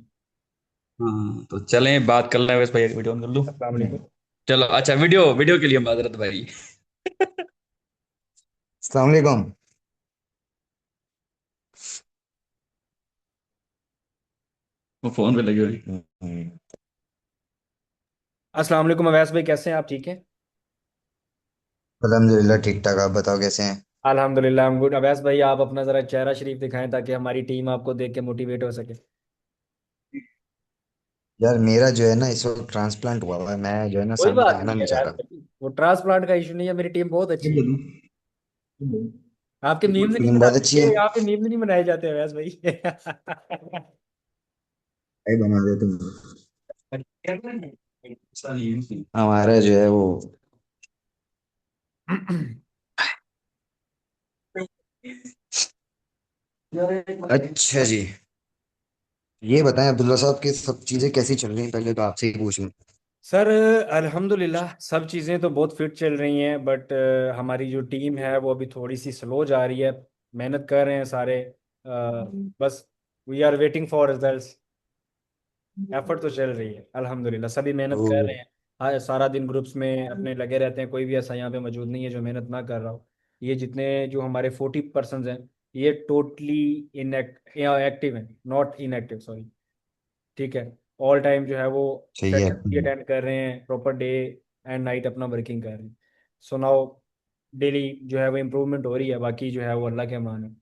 हाँ, तो चलें बात कर लें। वैस भाई वीडियो ऑन कर लूँ। अस्सलाम वालेकुम। चलो, अच्छा, वीडियो वीडियो के लिए माजरत भाई। अस्सलाम वालेकुम। वो फोन पे लगी हुई। अस्सलाम वालेकुम अवैस भाई, कैसे हैं आप, ठीक हैं? अल्हम्दुलिल्लाह ठीक ठाक। आप बताओ कैसे हैं? अल्हम्दुलिल्लाह हम गुड। अवैस भाई आप अपना जरा चेहरा शरीफ दिखाएं ताकि हमारी टीम आपको देख के मोटिवेट हो सके। यार मेरा जो है ना इस वक्त ट्रांसप्लांट हुआ हुआ है। मैं जो है ना कोई सामने बात आना नहीं है नहीं यार चाहता। भाई, वो ट्रांसप्लांट का इशू नहीं है, मेरी टीम बहुत अच्छी है। आपके मीम्स नहीं टीम बहुत अच्छी बनाते, है। यहाँ पे मीम्स नहीं बनाए जाते अवैस भाई। भाई बना दे तुम। हमारा जो है वो। अच्छा जी। ये बताएं अब्दुल्ला साहब की सब चीजें कैसी चल रही हैं, पहले तो आपसे ही पूछ लूं। सर अल्हम्दुलिल्लाह सब चीज़ें तो बहुत फिट चल रही हैं, बट हमारी जो टीम है वो अभी थोड़ी सी स्लो जा रही है। मेहनत कर रहे हैं सारे। बस we are waiting for results. Effort तो चल रही है अल्हम्दुलिल्लाह, सभी मेहनत कर तो रहे हैं। सारा दिन ग्रुप्स में अपने लगे रहते हैं, कोई भी ऐसा यहाँ पे मौजूद नहीं है जो मेहनत ना कर रहा हो। ये जितने जो हमारे 40% हैं, ये टोटली एक्टिव हैं, नॉट इनएक्टिव, सॉरी। ठीक है। ऑल टाइम जो है वो सही है। सेशन भी अटेंड कर रहे हैं, प्रॉपर डे एंड नाइट अपना वर्किंग कर रहे हैं। सो नाउ डेली जो है वो इम्प्रूवमेंट हो रही है, बाकी जो है वो अल्लाह के अमान है।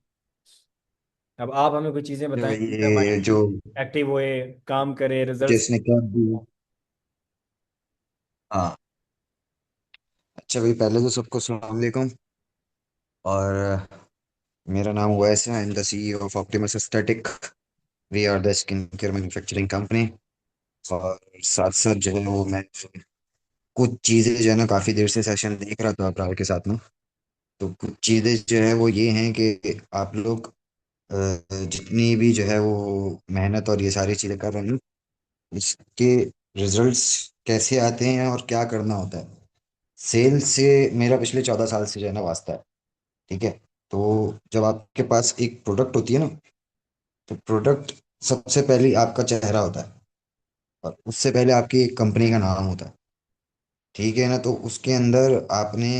अब आप हमें कुछ चीज़ें तो बताएं कि ये हमारी जो एक्टिव हुए, काम करे, रिजल्ट्स। जिसने क्या दी। हाँ। अच्छा भाई, पहले तो सबको सलाम वालेकुम। और मेरा नाम उवैस है। I am the CEO of Optimus Aesthetic. We are the skin care manufacturing company. और साथ साथ जो है वो मैं कुछ चीज़ें जो है ना, काफ़ी देर से सेशन देख रहा था अब्रार के साथ में। तो कुछ चीज़ें जो है वो ये हैं कि आप लोग जितनी भी जो है वो मेहनत और ये सारी चीज़ें कर रहे हैं, इसके रिजल्ट्स कैसे आते हैं और क्या करना होता है। सेल्स से मेरा पिछले 14 साल से जो है ना वास्ता है। ठीक है। तो जब आपके पास एक प्रोडक्ट होती है ना, तो प्रोडक्ट सबसे पहले आपका चेहरा होता है, और उससे पहले आपकी एक कंपनी का नाम होता है। ठीक है ना। तो उसके अंदर आपने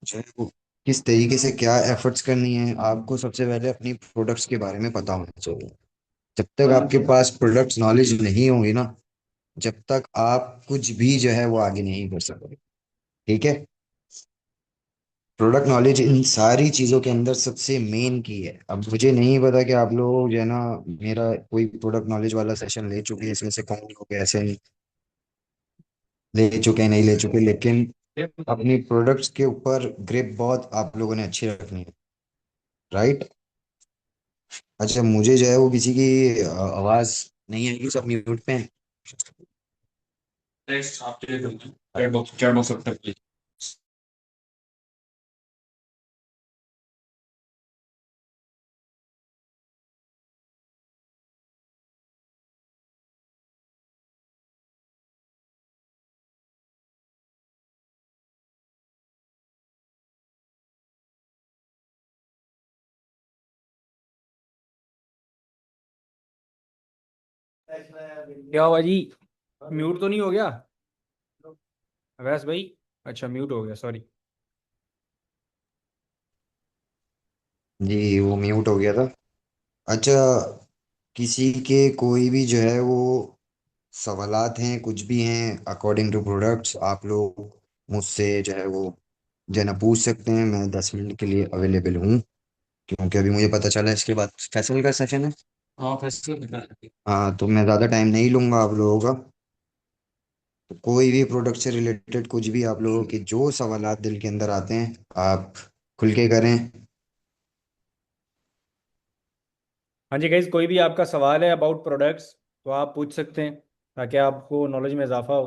जो है वो किस तरीके से क्या एफर्ट्स करनी है, आपको सबसे पहले अपनी प्रोडक्ट्स के बारे में पता होना चाहिए। जब तक आपके पास प्रोडक्ट्स नॉलेज नहीं होगी ना, जब तक आप कुछ भी जो है वो आगे नहीं कर सकते। ठीक है। प्रोडक्ट नॉलेज इन सारी चीज़ों के अंदर सबसे मेन की है। अब मुझे नहीं पता कि आप लोग जो है ना मेरा कोई प्रोडक्ट नॉलेज वाला सेशन ले चुके हैं, इसमें से कौन लोग ऐसे ले चुके हैं नहीं ले चुके, लेकिन अपनी प्रोडक्ट्स के ऊपर ग्रिप बहुत आप लोगों ने अच्छी रखनी है। राइट। अच्छा, मुझे जो है वो किसी की आवाज़ नहीं आएगी, सब म्यूट पे हैं। नेक्स्ट आप चैट बॉक्स रखते हैं। क्या हुआ जी? म्यूट तो नहीं हो गया अवैस भाई? अच्छा, म्यूट हो गया, सॉरी। जी, वो म्यूट हो गया था। अच्छा, किसी के कोई भी जो है वो सवालात हैं, कुछ भी हैं अकॉर्डिंग टू प्रोडक्ट्स, आप लोग मुझसे जो है वो जो है ना पूछ सकते हैं। मैं 10 मिनट के लिए अवेलेबल हूँ, क्योंकि अभी मुझे पता चला है इसके बाद फैसल का सेशन है। हाँ फैसल। हाँ, तो मैं ज़्यादा टाइम नहीं लूँगा आप लोगों का। तो कोई भी प्रोडक्ट से रिलेटेड कुछ भी आप लोगों के जो सवालात दिल के अंदर आते हैं, आप खुल के करें। हाँ जी गाइज, कोई भी आपका सवाल है अबाउट प्रोडक्ट्स तो आप पूछ सकते हैं, ताकि आपको नॉलेज में इजाफा हो।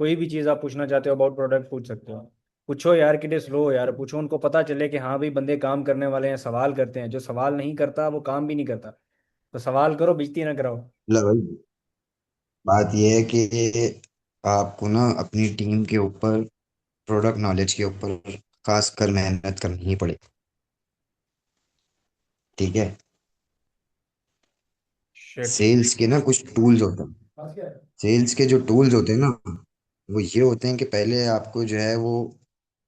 कोई भी चीज़ आप पूछना चाहते हो अबाउट प्रोडक्ट, पूछ सकते हो। पूछो यार, कितने स्लो हो यार, पूछो, उनको पता चले कि हाँ भाई बंदे काम करने वाले हैं, सवाल करते हैं। जो सवाल नहीं करता वो काम भी नहीं करता। तो सवाल करो, बेइज्जती ना कराओ। मतलब भाई, बात यह है कि आपको ना अपनी टीम के ऊपर, प्रोडक्ट नॉलेज के ऊपर खासकर मेहनत करनी ही पड़ेगी। ठीक है। शिट। सेल्स के ना कुछ टूल्स होते हैं। सेल्स के जो टूल्स होते हैं ना, वो ये होते हैं कि पहले आपको जो है वो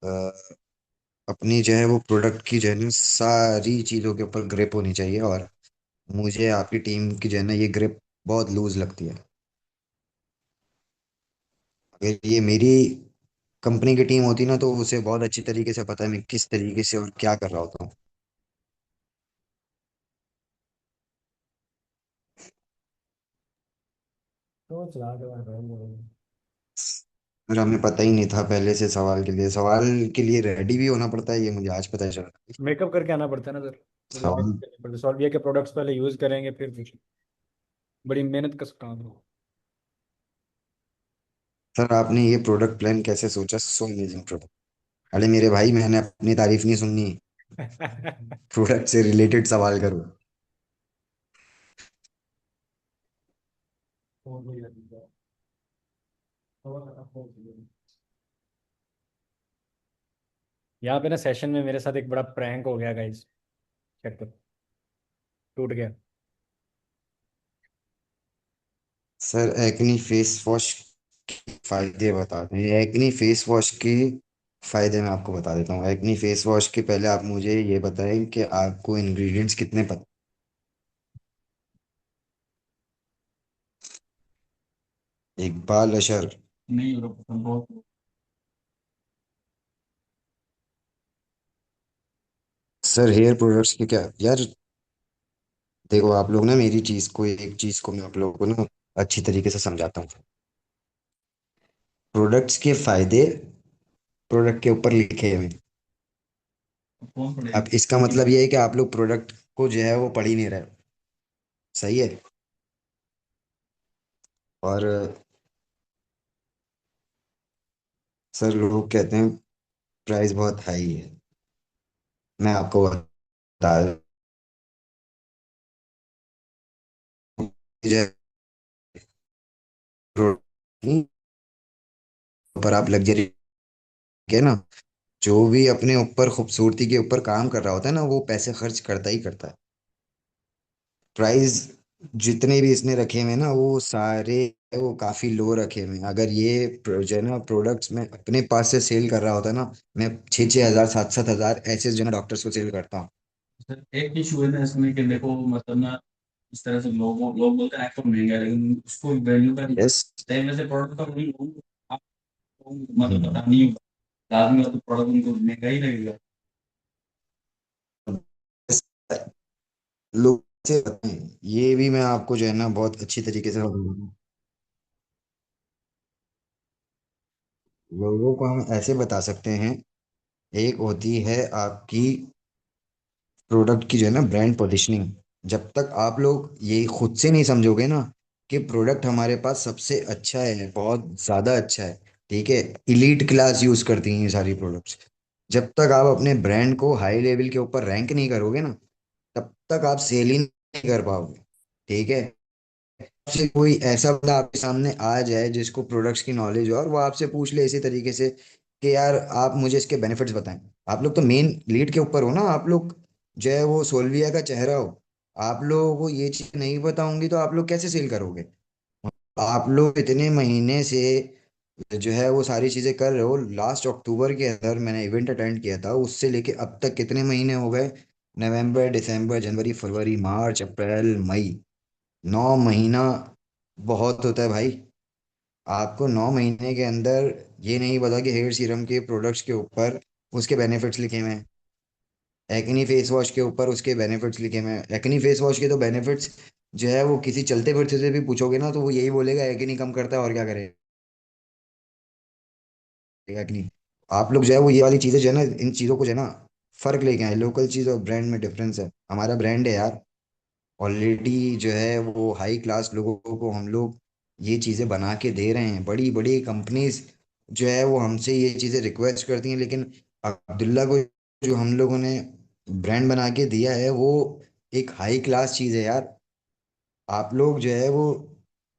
अ, अपनी जो है वो प्रोडक्ट की जो है ना सारी चीज़ों के ऊपर ग्रिप होनी चाहिए। और मुझे आपकी टीम की जो है ना ये ग्रिप बहुत लूज लगती है। अगर ये मेरी कंपनी की टीम होती ना, तो उसे बहुत अच्छी तरीके से पता है मैं किस तरीके से और क्या कर रहा होता हूँ। तो चला दो यार। फिर हमें पता ही नहीं था पहले से, सवाल के लिए रेडी भी होना पड़ता है, ये मुझे आज पता चला। मेकअप करके आना पड़ता है ना सर, मतलब सवाल। मेकअप करना पड़ता है। सॉल्व ये के प्रोडक्ट्स पहले यूज़ करेंगे, फिर कुछ बड़ी मेहनत का काम सर, आपने ये प्रोडक्ट प्लान कैसे सोचा? So amazing product. अरे मेरे भाई, मैंने अपनी तारीफ नहीं सुननी, है। प्रोडक्ट से रिलेटेड सवाल करो। यहाँ पे ना सेशन में मेरे साथ एक बड़ा प्रैंक हो गया गाइस। चेक करो, टूट गया। सर, एक्नी फेस वॉश फायदे बताते हैं एक्नी फेस वॉश के। फायदे मैं आपको बता देता हूँ। एक्नी फेस वॉश के पहले आप मुझे ये बताएं कि आपको इंग्रेडिएंट्स कितने पता। इकबाल अशर। नहीं बहुत। सर हेयर प्रोडक्ट्स के क्या यार, देखो आप लोग ना मेरी चीज को, एक चीज को मैं आप लोगों को ना अच्छी तरीके से समझाता हूँ। प्रोडक्ट्स के फायदे प्रोडक्ट के ऊपर लिखे हुए हैं। कौन अब पड़ेगा? इसका मतलब ये है कि आप लोग प्रोडक्ट को जो है वो पढ़ ही नहीं रहे हो। सही है। और सर लोग कहते हैं प्राइस बहुत हाई है। मैं आपको बता दूं, जो है product पर आप लग्जरी के ना, जो भी अपने ऊपर खूबसूरती के ऊपर काम कर रहा होता है ना, वो पैसे खर्च करता ही करता है। प्राइस जितने भी इसने रखे हुए हैं ना, वो सारे वो काफी लो रखे हुए हैं। अगर ये जो है ना प्रोडक्ट्स मैं अपने पास से सेल कर रहा होता ना, मैं 6-6 हजार 7-7 हजार ऐसे जो है ना डॉक्टर्स को सेल करता हूँ। सर एक इशू है ना इसमें कि देखो मतलब ना, इस तरह से लोग बोलते हैं आईफोन महंगा है लेकिन उसको वैल्यू का नहीं। यस। टाइम में से प्रोडक्ट का वही आपको मतलब पता नहीं होगा, आदमी का तो प्रोडक्ट उनको महंगा ही लगेगा। लोग से बताएं, ये भी मैं आपको जो है ना बहुत अच्छी तरीके से बताऊंगा। लोगों को हम ऐसे बता सकते हैं। एक होती है आपकी प्रोडक्ट की जो है ना ब्रांड पोजीशनिंग। जब तक आप लोग ये खुद से नहीं समझोगे ना कि प्रोडक्ट हमारे पास सबसे अच्छा है, बहुत ज़्यादा अच्छा है, ठीक है, इलीट क्लास यूज़ करती हैं ये सारी प्रोडक्ट्स, जब तक आप अपने ब्रांड को हाई लेवल के ऊपर रैंक नहीं करोगे ना, तब तक आप सेल ही नहीं कर पाओगे। ठीक है। से कोई ऐसा बंदा आपके सामने आ जाए जिसको प्रोडक्ट्स की नॉलेज हो और वो आपसे पूछ ले इसी तरीके से कि यार आप मुझे इसके बेनिफिट्स बताएं। आप लोग तो मेन लीड के ऊपर हो ना, आप लोग जो है वो सोल्विया का चेहरा हो। आप लोगों को ये चीज नहीं बताऊंगी तो आप लोग कैसे सेल करोगे? आप लोग इतने महीने से जो है वो सारी चीजें कर रहे हो। लास्ट अक्टूबर के अंदर मैंने इवेंट अटेंड किया था, उससे लेके अब तक कितने महीने हो गए? नवंबर, दिसंबर, जनवरी, फरवरी, मार्च, अप्रैल, मई। 9 महीना बहुत होता है भाई। आपको 9 महीने के अंदर ये नहीं पता कि हेयर सीरम के प्रोडक्ट्स के ऊपर उसके बेनिफिट्स लिखे हुए हैं, एक्नी फेस वॉश के ऊपर उसके बेनिफिट्स लिखे हुए हैं। एक्नी फेस वॉश के तो बेनिफिट्स जो है वो किसी चलते फिरते से भी पूछोगे ना तो वो यही बोलेगा एक्नी कम करता है और क्या करेगा एक्नी। आप लोग जो है वो ये वाली चीजें जो है ना, इन चीजों को जो है ना फर्क लेके आए। लोकल चीज और ब्रांड में डिफरेंस है। हमारा ब्रांड है यार, ऑलरेडी जो है वो हाई क्लास लोगों को हम लोग ये चीज़ें बना के दे रहे हैं। बड़ी बड़ी कंपनीज जो है वो हमसे ये चीज़ें रिक्वेस्ट करती हैं, लेकिन अब्दुल्ला को जो हम लोगों ने ब्रांड बना के दिया है वो एक हाई क्लास चीज़ है यार। आप लोग जो है वो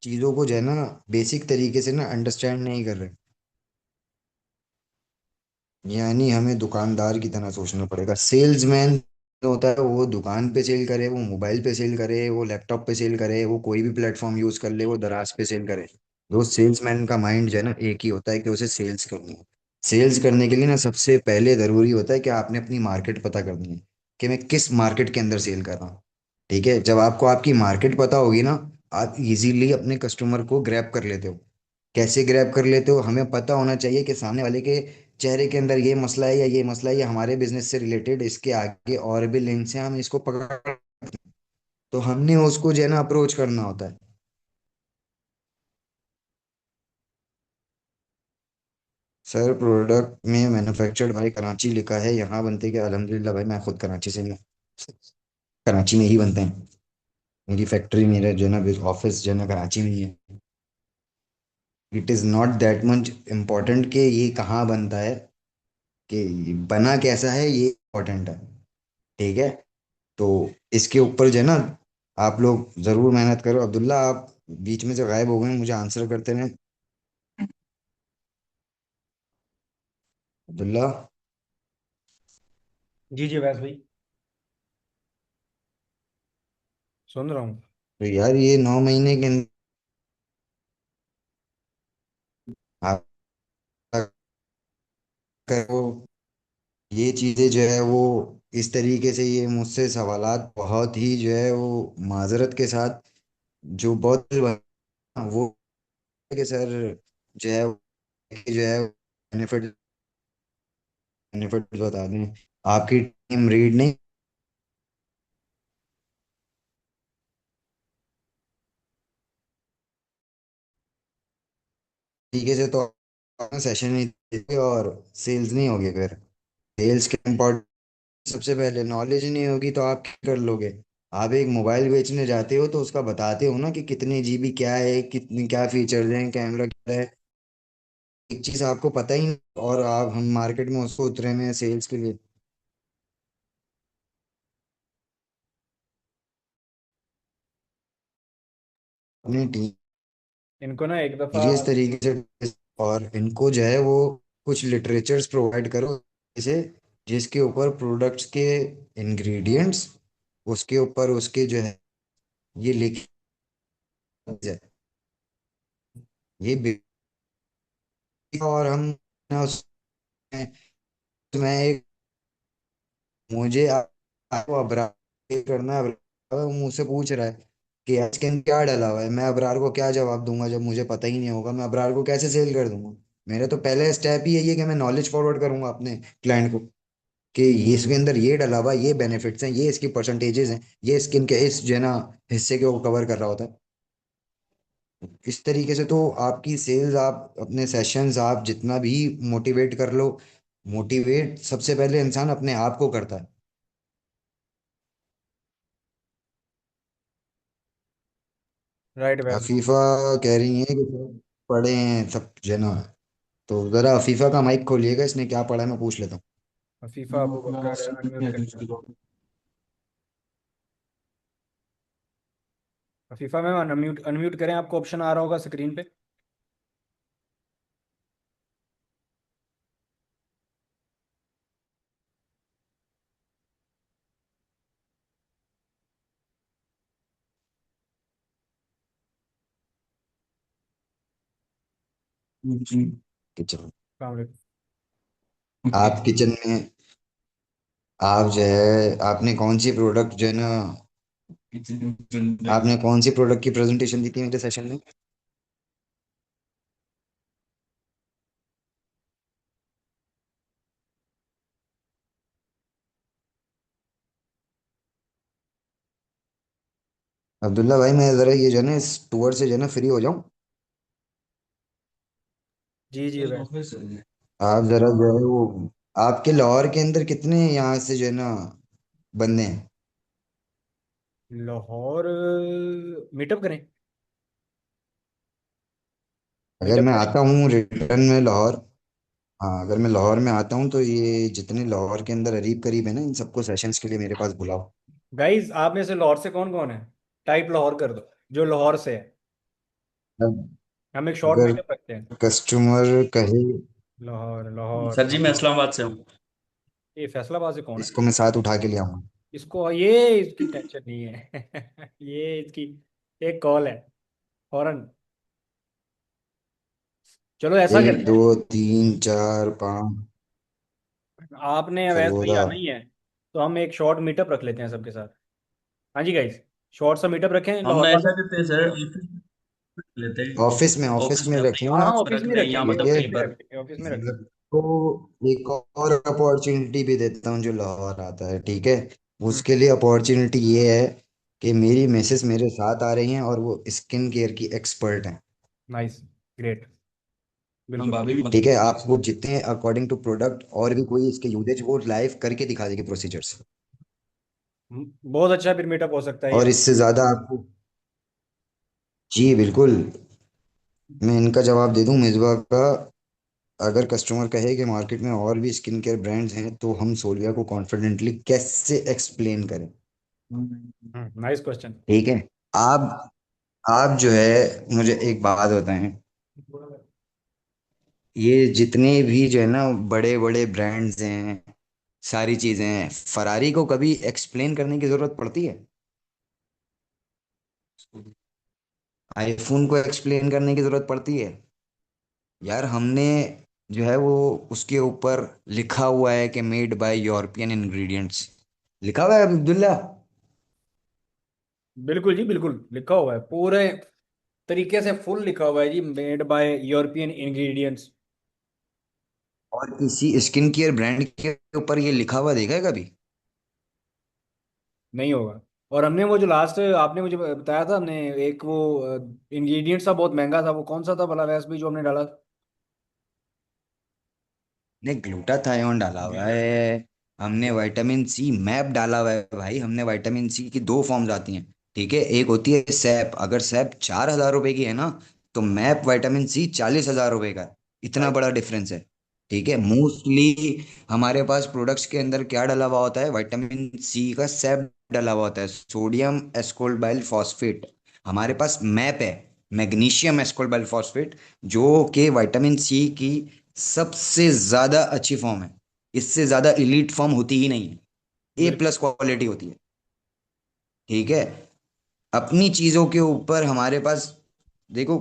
चीज़ों को जो है ना बेसिक तरीके से ना अंडरस्टैंड नहीं कर रहे। यानी हमें दुकानदार की तरह सोचना पड़ेगा। सेल्समैन जो होता है वो दुकान पे सेल करे, वो मोबाइल पे सेल करे, वो लैपटॉप पे सेल करे, वो कोई भी प्लेटफॉर्म यूज कर ले, वो दराज पे सेल करे। तो सेल्समैन का माइंड जो है ना एक ही होता है कि उसे सेल्स करनी है। सेल्स करने के लिए ना सबसे पहले जरूरी होता है कि आपने अपनी मार्केट पता करनी है कि मैं किस मार्केट के अंदर सेल कर रहा हूँ। ठीक है। जब आपको आपकी मार्केट पता होगी ना, आप इजीली अपने कस्टमर को ग्रैब कर लेते हो। कैसे ग्रैब कर लेते हो? हमें पता होना चाहिए कि सामने वाले के चेहरे के अंदर ये मसला है या ये मसला है, या हमारे बिजनेस से रिलेटेड इसके आगे और भी लिंक्स हैं, हम इसको पकड़, तो हमने उसको जो है ना अप्रोच करना होता है। सर प्रोडक्ट में मैन्युफैक्चर्ड भाई कराची लिखा है, यहाँ बनते क्या? अल्हम्दुलिल्लाह भाई मैं खुद कराची से हूँ। कराची में ही बनते हैं। मेरी फैक्ट्री, मेरा जो है ना ऑफिस जो है ना कराची में ही है। It is not that much important कि ये कहाँ बनता है, कि बना कैसा है, ये इम्पोर्टेंट है। ठीक है। तो इसके ऊपर जो है ना आप लोग जरूर मेहनत करो। अब्दुल्ला आप बीच में से गायब हो गए, मुझे आंसर करते रहे। अब्दुल्ला। जी जी वैस भाई, सुन रहा हूँ। तो यार ये 9 महीने के अंदर आप अगर वो ये चीजें जो है वो इस तरीके से ये मुझसे सवालात बहुत ही जो है वो माजरत के साथ जो बहुत वो है कि सर जो है बेनिफिट बेनिफिट बता दें। आपकी टीम रीड नहीं तरीके से तो सेशन नहीं देते और सेल्स नहीं होगी। फिर सेल्स के इम्पोर्टेंट सबसे पहले नॉलेज नहीं होगी तो आप क्या कर लोगे। आप एक मोबाइल बेचने जाते हो तो उसका बताते हो ना कि कितने जीबी क्या है, कितने क्या फीचर्स हैं, कैमरा क्या है। एक चीज आपको पता ही नहीं और आप हम मार्केट में उसको उतरे में सेल्स के लिए अपनी टीम इनको ना एक दफा। सीरियस तरीके से और इनको जो है वो कुछ लिटरेचर्स प्रोवाइड करो जैसे जिसके ऊपर प्रोडक्ट्स के इंग्रेडिएंट्स उसके ऊपर उसके जो है ये लिखे जाए। ये और हम ना उसमें उसमें एक मुझे आपको अबरार करना है। अबरार मुझसे पूछ रहा है कि आजकल क्या डला हुआ है, मैं अबरार को क्या जवाब दूंगा जब मुझे पता ही नहीं होगा। मैं अबरार को कैसे सेल कर दूंगा। मेरा तो पहले स्टेप ही यही है कि मैं नॉलेज फॉरवर्ड करूंगा अपने क्लाइंट को कि ये इसके अंदर ये डला हुआ है, ये बेनिफिट्स हैं, ये इसकी परसेंटेजेस हैं, ये स्किन के इस जो है ना हिस्से को कवर कर रहा होता है। इस तरीके से तो आपकी सेल्स आप अपने सेशंस आप जितना भी मोटिवेट कर लो। मोटिवेट सबसे पहले इंसान अपने आप को करता है। राइट भाई। अफीफा कह रही है कि सर पढ़े हैं सब जना। तो जरा अफीफा का माइक खोलिएगा, इसने क्या पढ़ा है मैं पूछ लेता हूँ। अफीफा अबू बकर अनम्यूट करेगा। अफीफा मैम अनम्यूट अनम्यूट करें, आपको ऑप्शन आ रहा होगा स्क्रीन पे। किचन अस्सलाम वालेकुम। आप किचन में आप जो है आपने कौन सी प्रोडक्ट जो है ना आपने कौन सी प्रोडक्ट की प्रेजेंटेशन दी थी मेरे सेशन में। अब्दुल्ला भाई मैं जरा ये जो है ना इस टूर से जो है ना फ्री हो जाऊं। जी जी भाई। आप जरा जो है वो आपके लाहौर के अंदर कितने यहाँ से जो है ना बंदे हैं। लाहौर मीटअप करें। अगर मीटअप मैं करें। आता हूँ रिटर्न में लाहौर, हाँ अगर मैं लाहौर में आता हूँ तो ये जितने लाहौर के अंदर करीब करीब है ना इन सबको सेशंस के लिए मेरे पास बुलाओ। गाइज आप में से लाहौर से कौन कौन है? टाइप लाहौर कर दो जो लाहौर से है। हम एक शॉर्ट अगर मीटअप रखते हैं। कस्टमर कहे लाहौर लाहौर सर जी मैं लाहौर। इस्लामाबाद से हूँ। ये फैसलाबाद से कौन है? इसको मैं साथ उठा के ले आऊंगा। इसको ये इसकी टेंशन नहीं है। ये इसकी एक कॉल है फौरन। चलो ऐसा एक करते दो हैं। तीन चार पाँच आपने वैसे ही सरवोदा। आना ही है, तो हम एक शॉर्ट मीटअप रख लेते हैं सबके साथ। हाँ जी गाइज, शॉर्ट सा मीटअप रखें हम लाहौर ऐसा वाले। करते हैं सर, ऑफिस में लेते हैं। ऑफिस ऑफिस में में अपने रखेंगे हाँ हाँ, ना। ऑफिस में ऑफिस रख में लें या रखेंगे, ठीक मतलब है। ऑफिस कहीं में पर। रखेंगे, ऑफिस में रखेंगे। आपको एक और अपॉर्चुनिटी भी देता हूँ जो लाहौर आता है, ठीक है। हम्म। उसके लिए अपॉर्चुनिटी ये है कि मेरी मिसेस मेरे साथ आ रही हैं और वो स्किन केयर की एक्सपर्ट हैं। नाइस। ग्रेट। हम बिल्कुल। भाभी भी ठीक है, मतलब आपको जितने अकॉर्डिंग टू प्रोडक्ट और भी कोई इसके यूजेज वो लाइव करके दिखा देगी प्रोसीजर्स। बहुत अच्छा फिर मीटअप हो सकता है ये और हमारा। इससे ज्यादा आपको जी बिल्कुल मैं इनका जवाब दे दूं मिसबा का। अगर कस्टमर कहे कि मार्केट में और भी स्किन केयर ब्रांड्स हैं तो हम सोलिया को कॉन्फिडेंटली कैसे एक्सप्लेन करें। Nice question. ठीक है। आप आप जो है मुझे एक बात बताएं। ये जितने भी जो है ना बड़े बड़े ब्रांड्स हैं सारी चीजें हैं, फरारी को कभी एक्सप्लेन करने की जरूरत पड़ती है। आईफोन को एक्सप्लेन करने की जरूरत पड़ती है। यार हमने जो है वो उसके ऊपर लिखा हुआ है कि मेड बाय यूरोपियन इंग्रेडिएंट्स, लिखा हुआ है अब्दुल्ला। बिल्कुल जी, बिल्कुल लिखा हुआ है, पूरे तरीके से फुल लिखा हुआ है जी, मेड बाय यूरोपियन इंग्रेडिएंट्स। और किसी स्किन केयर ब्रांड के ऊपर ये लिखा हुआ देखा है कभी? नहीं होगा। और हमने वो जो लास्ट आपने मुझे बताया था, हमने एक वो इंग्रेडिएंट सा बहुत महंगा था, वो कौन सा था भला वैस भी जो हमने डाला था? ने ग्लूटाथायोन डाला हुआ है, हमने विटामिन सी मैप डाला हुआ है भाई। हमने विटामिन सी की दो फॉर्म्स आती हैं, ठीक है। एक होती है सैप, अगर सैप 4,000 रुपए की है ना, तो मैप विटामिन सी 40,000 रुपए का है। इतना राइट। बड़ा डिफरेंस है, ठीक है। मोस्टली हमारे पास प्रोडक्ट्स के अंदर क्या डला हुआ होता है, विटामिन सी का सैप डला हुआ होता है, सोडियम एस्कोर्बाइल फॉस्फेट। हमारे पास मैप है, मैग्नीशियम एस्कोर्बाइल फॉस्फेट, जो कि विटामिन सी की सबसे ज्यादा अच्छी फॉर्म है। इससे ज्यादा इलीट फॉर्म होती ही नहीं है, ए बिल्कुल। प्लस क्वालिटी होती है, ठीक है। अपनी चीजों के ऊपर हमारे पास, देखो,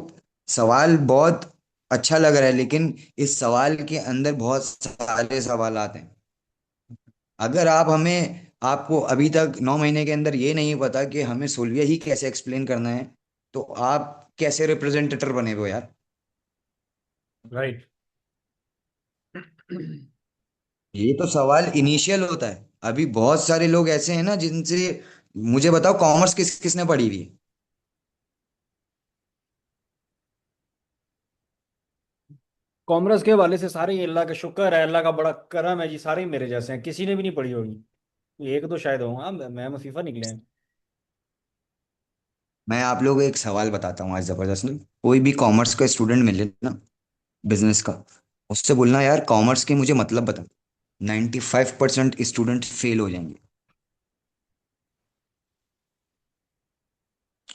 सवाल बहुत अच्छा लग रहा है, लेकिन इस सवाल के अंदर बहुत सारे सवाल आते हैं। अगर आप हमें, आपको अभी तक 9 महीने के अंदर ये नहीं पता कि हमें सोल्विया ही कैसे एक्सप्लेन करना है, तो आप कैसे रिप्रेजेंटेटर बने हो यार? राइट। ये तो सवाल इनिशियल होता है। अभी बहुत सारे लोग ऐसे हैं ना जिनसे, मुझे बताओ कॉमर्स किसने पढ़ी हुई है? कॉमर्स के हवाले से सारे ही अल्लाह का शुक्र है, अल्लाह का बड़ा करम है जी, सारे ही मेरे जैसे हैं, किसी ने भी नहीं पढ़ी होगी। एक तो शायद होगा, मैं मफीफा निकले हैं। मैं आप लोगों को एक सवाल बताता हूँ आज जबरदस्त ना। कोई भी कॉमर्स का स्टूडेंट मिले ना, बिजनेस का, उससे बोलना यार कॉमर्स के मुझे मतलब बता, 95% स्टूडेंट फेल हो जाएंगे।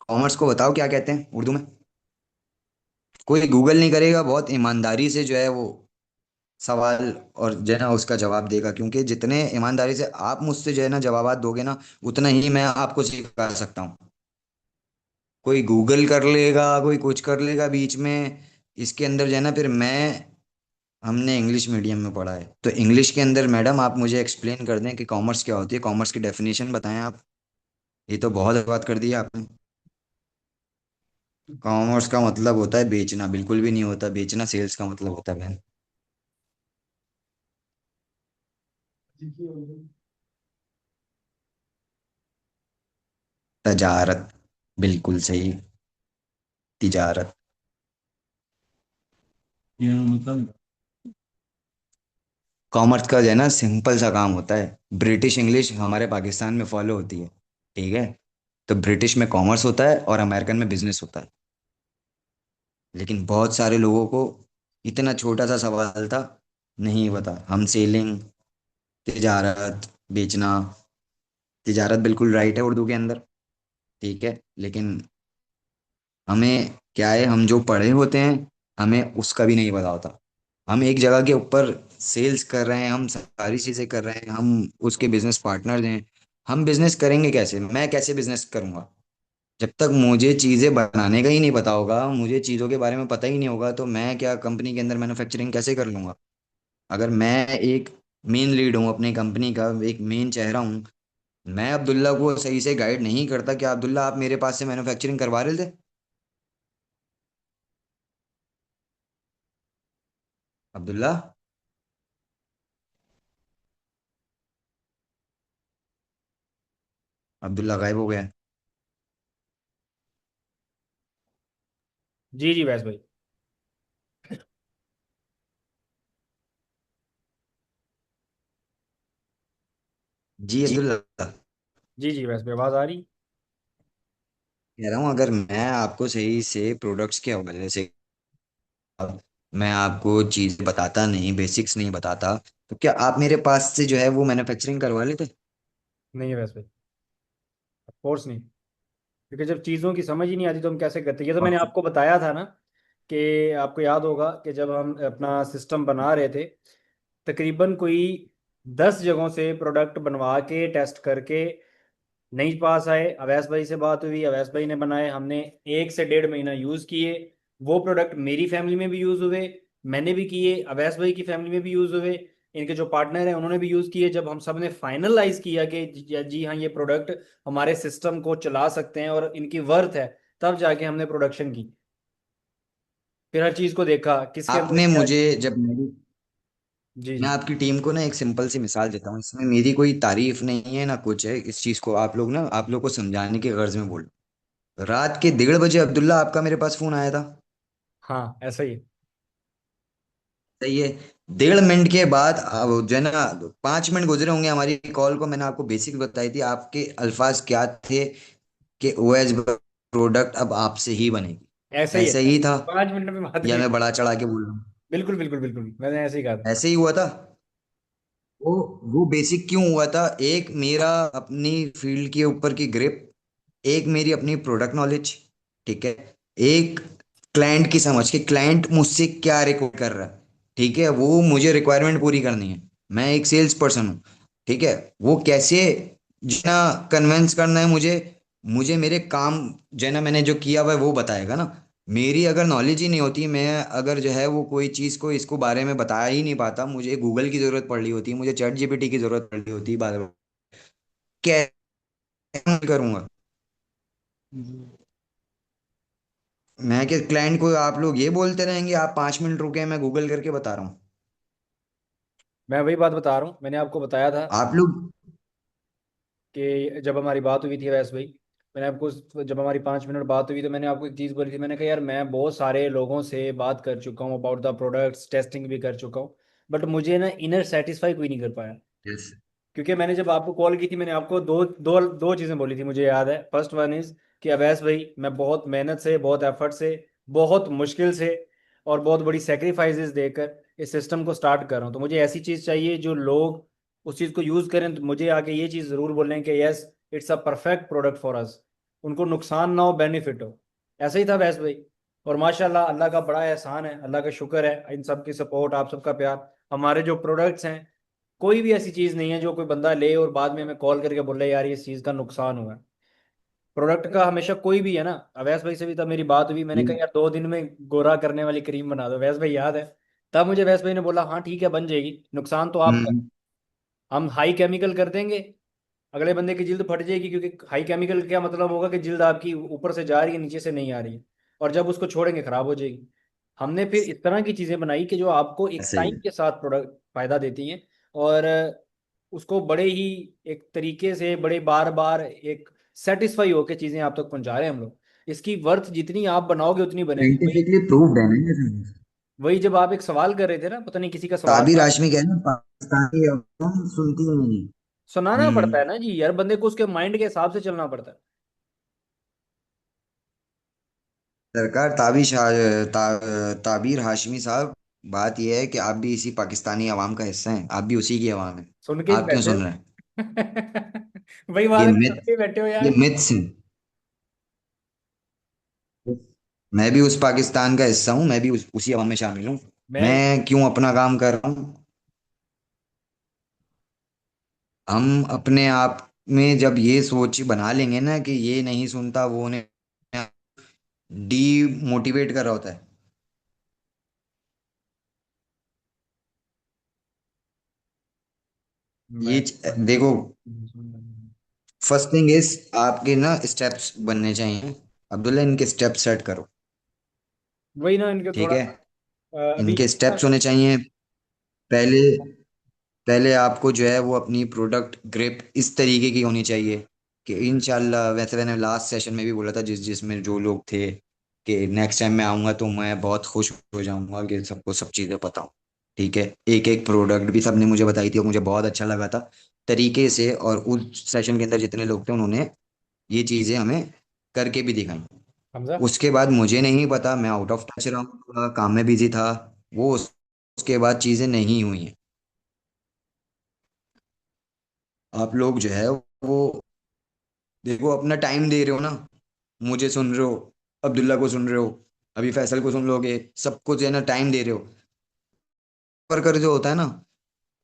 कॉमर्स को बताओ क्या कहते हैं उर्दू में? कोई गूगल नहीं करेगा, बहुत ईमानदारी से जो है वो सवाल और जो है ना उसका जवाब देगा, क्योंकि जितने ईमानदारी से आप मुझसे जो है ना जवाब दोगे ना, उतना ही मैं आपको सिखा सकता हूँ। कोई गूगल कर लेगा, कोई कुछ कर लेगा बीच में, इसके अंदर जो है ना फिर मैं, हमने इंग्लिश मीडियम में पढ़ा है, तो इंग्लिश के अंदर मैडम आप मुझे एक्सप्लेन कर दें कि कॉमर्स क्या होती है, कॉमर्स की डेफिनेशन बताएं आप। ये तो बहुत बात कर दी आपने। कॉमर्स का मतलब होता है बेचना, बिल्कुल भी नहीं होता बेचना, सेल्स का मतलब होता है बहन, तजारत। बिल्कुल सही, तिजारत। ये मतलब कॉमर्स का जो है ना सिंपल सा काम होता है, ब्रिटिश इंग्लिश हमारे पाकिस्तान में फॉलो होती है, ठीक है। तो ब्रिटिश में कॉमर्स होता है और अमेरिकन में बिजनेस होता है। लेकिन बहुत सारे लोगों को इतना छोटा सा सवाल था, नहीं पता। हम सेलिंग, तिजारत, बेचना, तिजारत बिल्कुल राइट है उर्दू के अंदर, ठीक है। लेकिन हमें क्या है, हम जो पढ़े होते हैं हमें उसका भी नहीं पता होता। हम एक जगह के ऊपर सेल्स कर रहे हैं, हम सारी चीज़ें कर रहे हैं, हम उसके बिजनेस पार्टनर हैं। हम बिजनेस करेंगे कैसे, मैं कैसे बिजनेस करूंगा? जब तक मुझे चीज़ें बनाने का ही नहीं पता होगा, मुझे चीज़ों के बारे में पता ही नहीं होगा, तो मैं क्या कंपनी के अंदर मैन्युफैक्चरिंग कैसे कर लूंगा? अगर मैं एक मेन लीड हूँ अपनी कंपनी का, एक मेन चेहरा हूँ, मैं अब्दुल्ला को सही से गाइड नहीं करता, क्या अब्दुल्ला आप मेरे पास से मैन्युफैक्चरिंग करवा रहे थे? अब्दुल्ला, अब्दुल्ला गायब हो गया। जी जी वैस भाई। जी अब्दुल्ला, जी जी वैस भाई, आवाज़ आ रही? कह रहा हूँ अगर मैं आपको सही से प्रोडक्ट्स के हवाले से, मैं आपको चीज़ बताता नहीं, बेसिक्स नहीं बताता, तो क्या आप मेरे पास से जो है वो मैन्युफैक्चरिंग करवा लेते? नहीं वैस भाई, कोर्स नहीं। क्योंकि जब चीज़ों की समझ ही नहीं आती तो हम कैसे करते? ये तो मैंने और आपको बताया था ना, कि आपको याद होगा कि जब हम अपना सिस्टम बना रहे थे, तकरीबन कोई 10 जगहों से प्रोडक्ट बनवा के टेस्ट करके नहीं पास आए। अवैस भाई से बात हुई, अवैस भाई ने बनाए, हमने 1 से 1.5 महीना यूज़ किए, वो प्रोडक्ट मेरी फैमिली में भी यूज़ हुए, मैंने भी किए, अवैस भाई की फैमिली में भी यूज हुए, इनके जो पार्टनर हैं उन्होंने भी यूज किए। जब हम सब ने फाइनलाइज किया कि जी हाँ ये प्रोडक्ट हमारे सिस्टम को चला सकते हैं और इनकी वर्थ है, तब जाके हमने प्रोडक्शन की। फिर हर चीज को देखा किसके अंदर आपने क्या। मुझे जब मेरी जी मैं जी। आपकी टीम को ना एक सिंपल सी मिसाल देता हूँ, इसमें मेरी कोई तारीफ नहीं है ना कुछ है, इस चीज को आप लोग को समझाने की गर्ज में बोल। रात के 1:30 बजे अब्दुल्ला आपका मेरे पास फोन आया था। हाँ ऐसा ही है। सही है। 1:30 मिनट के बाद जो है ना, 5 मिनट गुजरे होंगे हमारी कॉल को, मैंने आपको बेसिक बताई थी, आपके अल्फाज क्या थे कि ओएस प्रोडक्ट अब आपसे ही बनेगी। ऐसा ही है। ऐसा ही था 5 मिनट में बात या नहीं। मैं बढ़ा चढ़ा के बोल रहा हूँ? बिल्कुल बिल्कुल बिल्कुल, मैंने ऐसे ही कहा था। ऐसे ही हुआ था। वो वो बेसिक क्यों हुआ था? एक मेरा अपनी फील्ड के ऊपर की ग्रिप, एक मेरी अपनी प्रोडक्ट नॉलेज, ठीक है, एक क्लाइंट की समझ के क्लाइंट मुझसे क्या रिक्वायर कर रहा है, ठीक है, वो मुझे रिक्वायरमेंट पूरी करनी है। मैं एक सेल्स पर्सन हूँ, ठीक है, वो कैसे जितना कन्विंस करना है मुझे, मुझे मेरे काम जो है ना मैंने जो किया हुआ है वो बताएगा ना। मेरी अगर नॉलेज ही नहीं होती, मैं अगर जो है वो कोई चीज़ को इसको बारे में बता ही नहीं पाता, मुझे गूगल की जरूरत पड़ रही होती, मुझे चैट जीपीटी की जरूरत पड़ रही होती बार बार, क्या करूंगा मैं? कि क्लाइंट को आप लोग ये बोलते रहेंगे आप 5 मिनट रुके, मैं गूगल करके बता रहा हूँ। मैं वही बात बता रहा हूँ, मैंने आपको बताया था आप लोग कि जब हमारी बात हुई थी वैसे भाई, मैंने आपको जब हमारी 5 मिनट बात हुई तो मैंने आपको एक चीज़ बोली थी। मैंने कहा यार मैं बहुत सारे लोगों से बात कर चुका हूँ अबाउट द प्रोडक्ट्स, टेस्टिंग भी कर चुका हूँ, बट मुझे ना इनर सेटिस्फाई कोई नहीं कर पाया। यस। क्योंकि मैंने जब आपको कॉल की थी मैंने आपको दो दो दो चीज़ें बोली थी, मुझे याद है। फर्स्ट वन इज़ कि अवैस भाई मैं बहुत मेहनत से, बहुत एफर्ट से, बहुत मुश्किल से और बहुत बड़ी सेक्रीफाइसेस देकर इस सिस्टम को स्टार्ट कर रहा हूँ। तो मुझे ऐसी चीज़ चाहिए जो लोग उस चीज़ को यूज़ करें तो मुझे आके ये चीज़ ज़रूर बोलें कि yes it's a perfect product for us, उनको नुकसान ना हो, बेनिफिट हो। ऐसा ही था अवैस भाई। और माशाल्लाह अल्लाह का बड़ा एहसान है, अल्लाह का शुक्र है, इन सब की सपोर्ट, आप सबका प्यार, हमारे जो प्रोडक्ट्स हैं कोई भी ऐसी चीज नहीं है जो कोई बंदा ले और बाद में हमें कॉल करके बोले यार ये इस चीज का नुकसान हुआ है। प्रोडक्ट का हमेशा कोई भी है ना, अवैस भाई से भी तब मेरी बात हुई, मैंने कहा यार 2 दिन में गोरा करने वाली क्रीम बना दो, अवैस भाई याद है? तब मुझे अवैस भाई ने बोला हाँ ठीक है बन जाएगी, नुकसान तो आपका है। हम्म। हम हाई केमिकल कर देंगे, अगले बंदे की जिल्द फट जाएगी, क्योंकि हाई केमिकल का क्या मतलब होगा कि जिल्द आपकी ऊपर से जा रही है नीचे से नहीं आ रही है, और जब उसको छोड़ेंगे खराब हो जाएगी। हमने फिर इस तरह की चीजें बनाई कि जो आपको एक ऐसे ही टाइम है। के साथ प्रोडक्ट फायदा देती हैं, और उसको बड़े ही एक तरीके से बड़े बार बार एक सेटिस्फाई होकर चीजें आप तक पहुंचा रहे हैं हम लोग। इसकी वर्थ जितनी आप बनाओगे उतनी बनेगी। वही साइंटिफिकली प्रूव्ड है ना ये चीज़। वही जब आप एक सवाल कर रहे थे ना, पता नहीं किसी का सवाल ताबीर था, हाशमी कहना पाकिस्तानी अवाम सुनती ही नहीं। सुनाना पड़ता है हम्म। ना जी यार, बंदे को उसके माइंड के हिसाब से चलना पड़ता है। सरकार ताबीर हाशमी साहब, बात यह है कि आप भी इसी पाकिस्तानी अवाम का हिस्सा हैं, आप भी उसी की अवाम हैं। सुन के ही आप क्यों बैठे सुन हो। रहे हैं? वही बात ये है, सुन मिथ के ही बैठे हो ये यार। मिथ्स हैं। मैं भी उस पाकिस्तान का हिस्सा हूँ, मैं भी उसी अवाम में शामिल हूँ। मैं मैं क्यों अपना काम कर रहा हूँ? हम अपने आप में जब ये सोच बना लेंगे ना कि ये नहीं सुनता, वो ने डीमोटिवेट कर रहा होता है। मैं देखो, फर्स्ट थिंग इज आपके ना स्टेप्स बनने चाहिए। अब्दुल्ला, इनके स्टेप सेट करो, वही ना इनके ठीक थोड़ा है, अभी इनके स्टेप्स होने चाहिए। पहले पहले आपको जो है वो अपनी प्रोडक्ट ग्रिप इस तरीके की होनी चाहिए कि इंशाल्लाह, वैसे मैंने लास्ट सेशन में भी बोला था जिसमें जो लोग थे, कि नेक्स्ट टाइम मैं आऊँगा तो मैं बहुत खुश हो जाऊंगा कि सबको सब चीज़ें पता हो, ठीक है। एक एक प्रोडक्ट भी सबने मुझे बताई थी और मुझे बहुत अच्छा लगा था तरीके से, और उस सेशन के अंदर जितने लोग थे उन्होंने ये चीज़ें हमें करके भी दिखाई। हमजा। उसके बाद मुझे नहीं पता, मैं आउट ऑफ टच रहा, काम में बिजी था, वो उसके बाद चीज़ें नहीं हुई हैं। आप लोग जो है वो देखो अपना टाइम दे रहे हो ना, मुझे सुन रहे हो, अब्दुल्ला को सुन रहे हो, अभी फैसल को सुन लोगे, सबको जो है ना टाइम दे रहे हो। वर्कर जो होता है ना,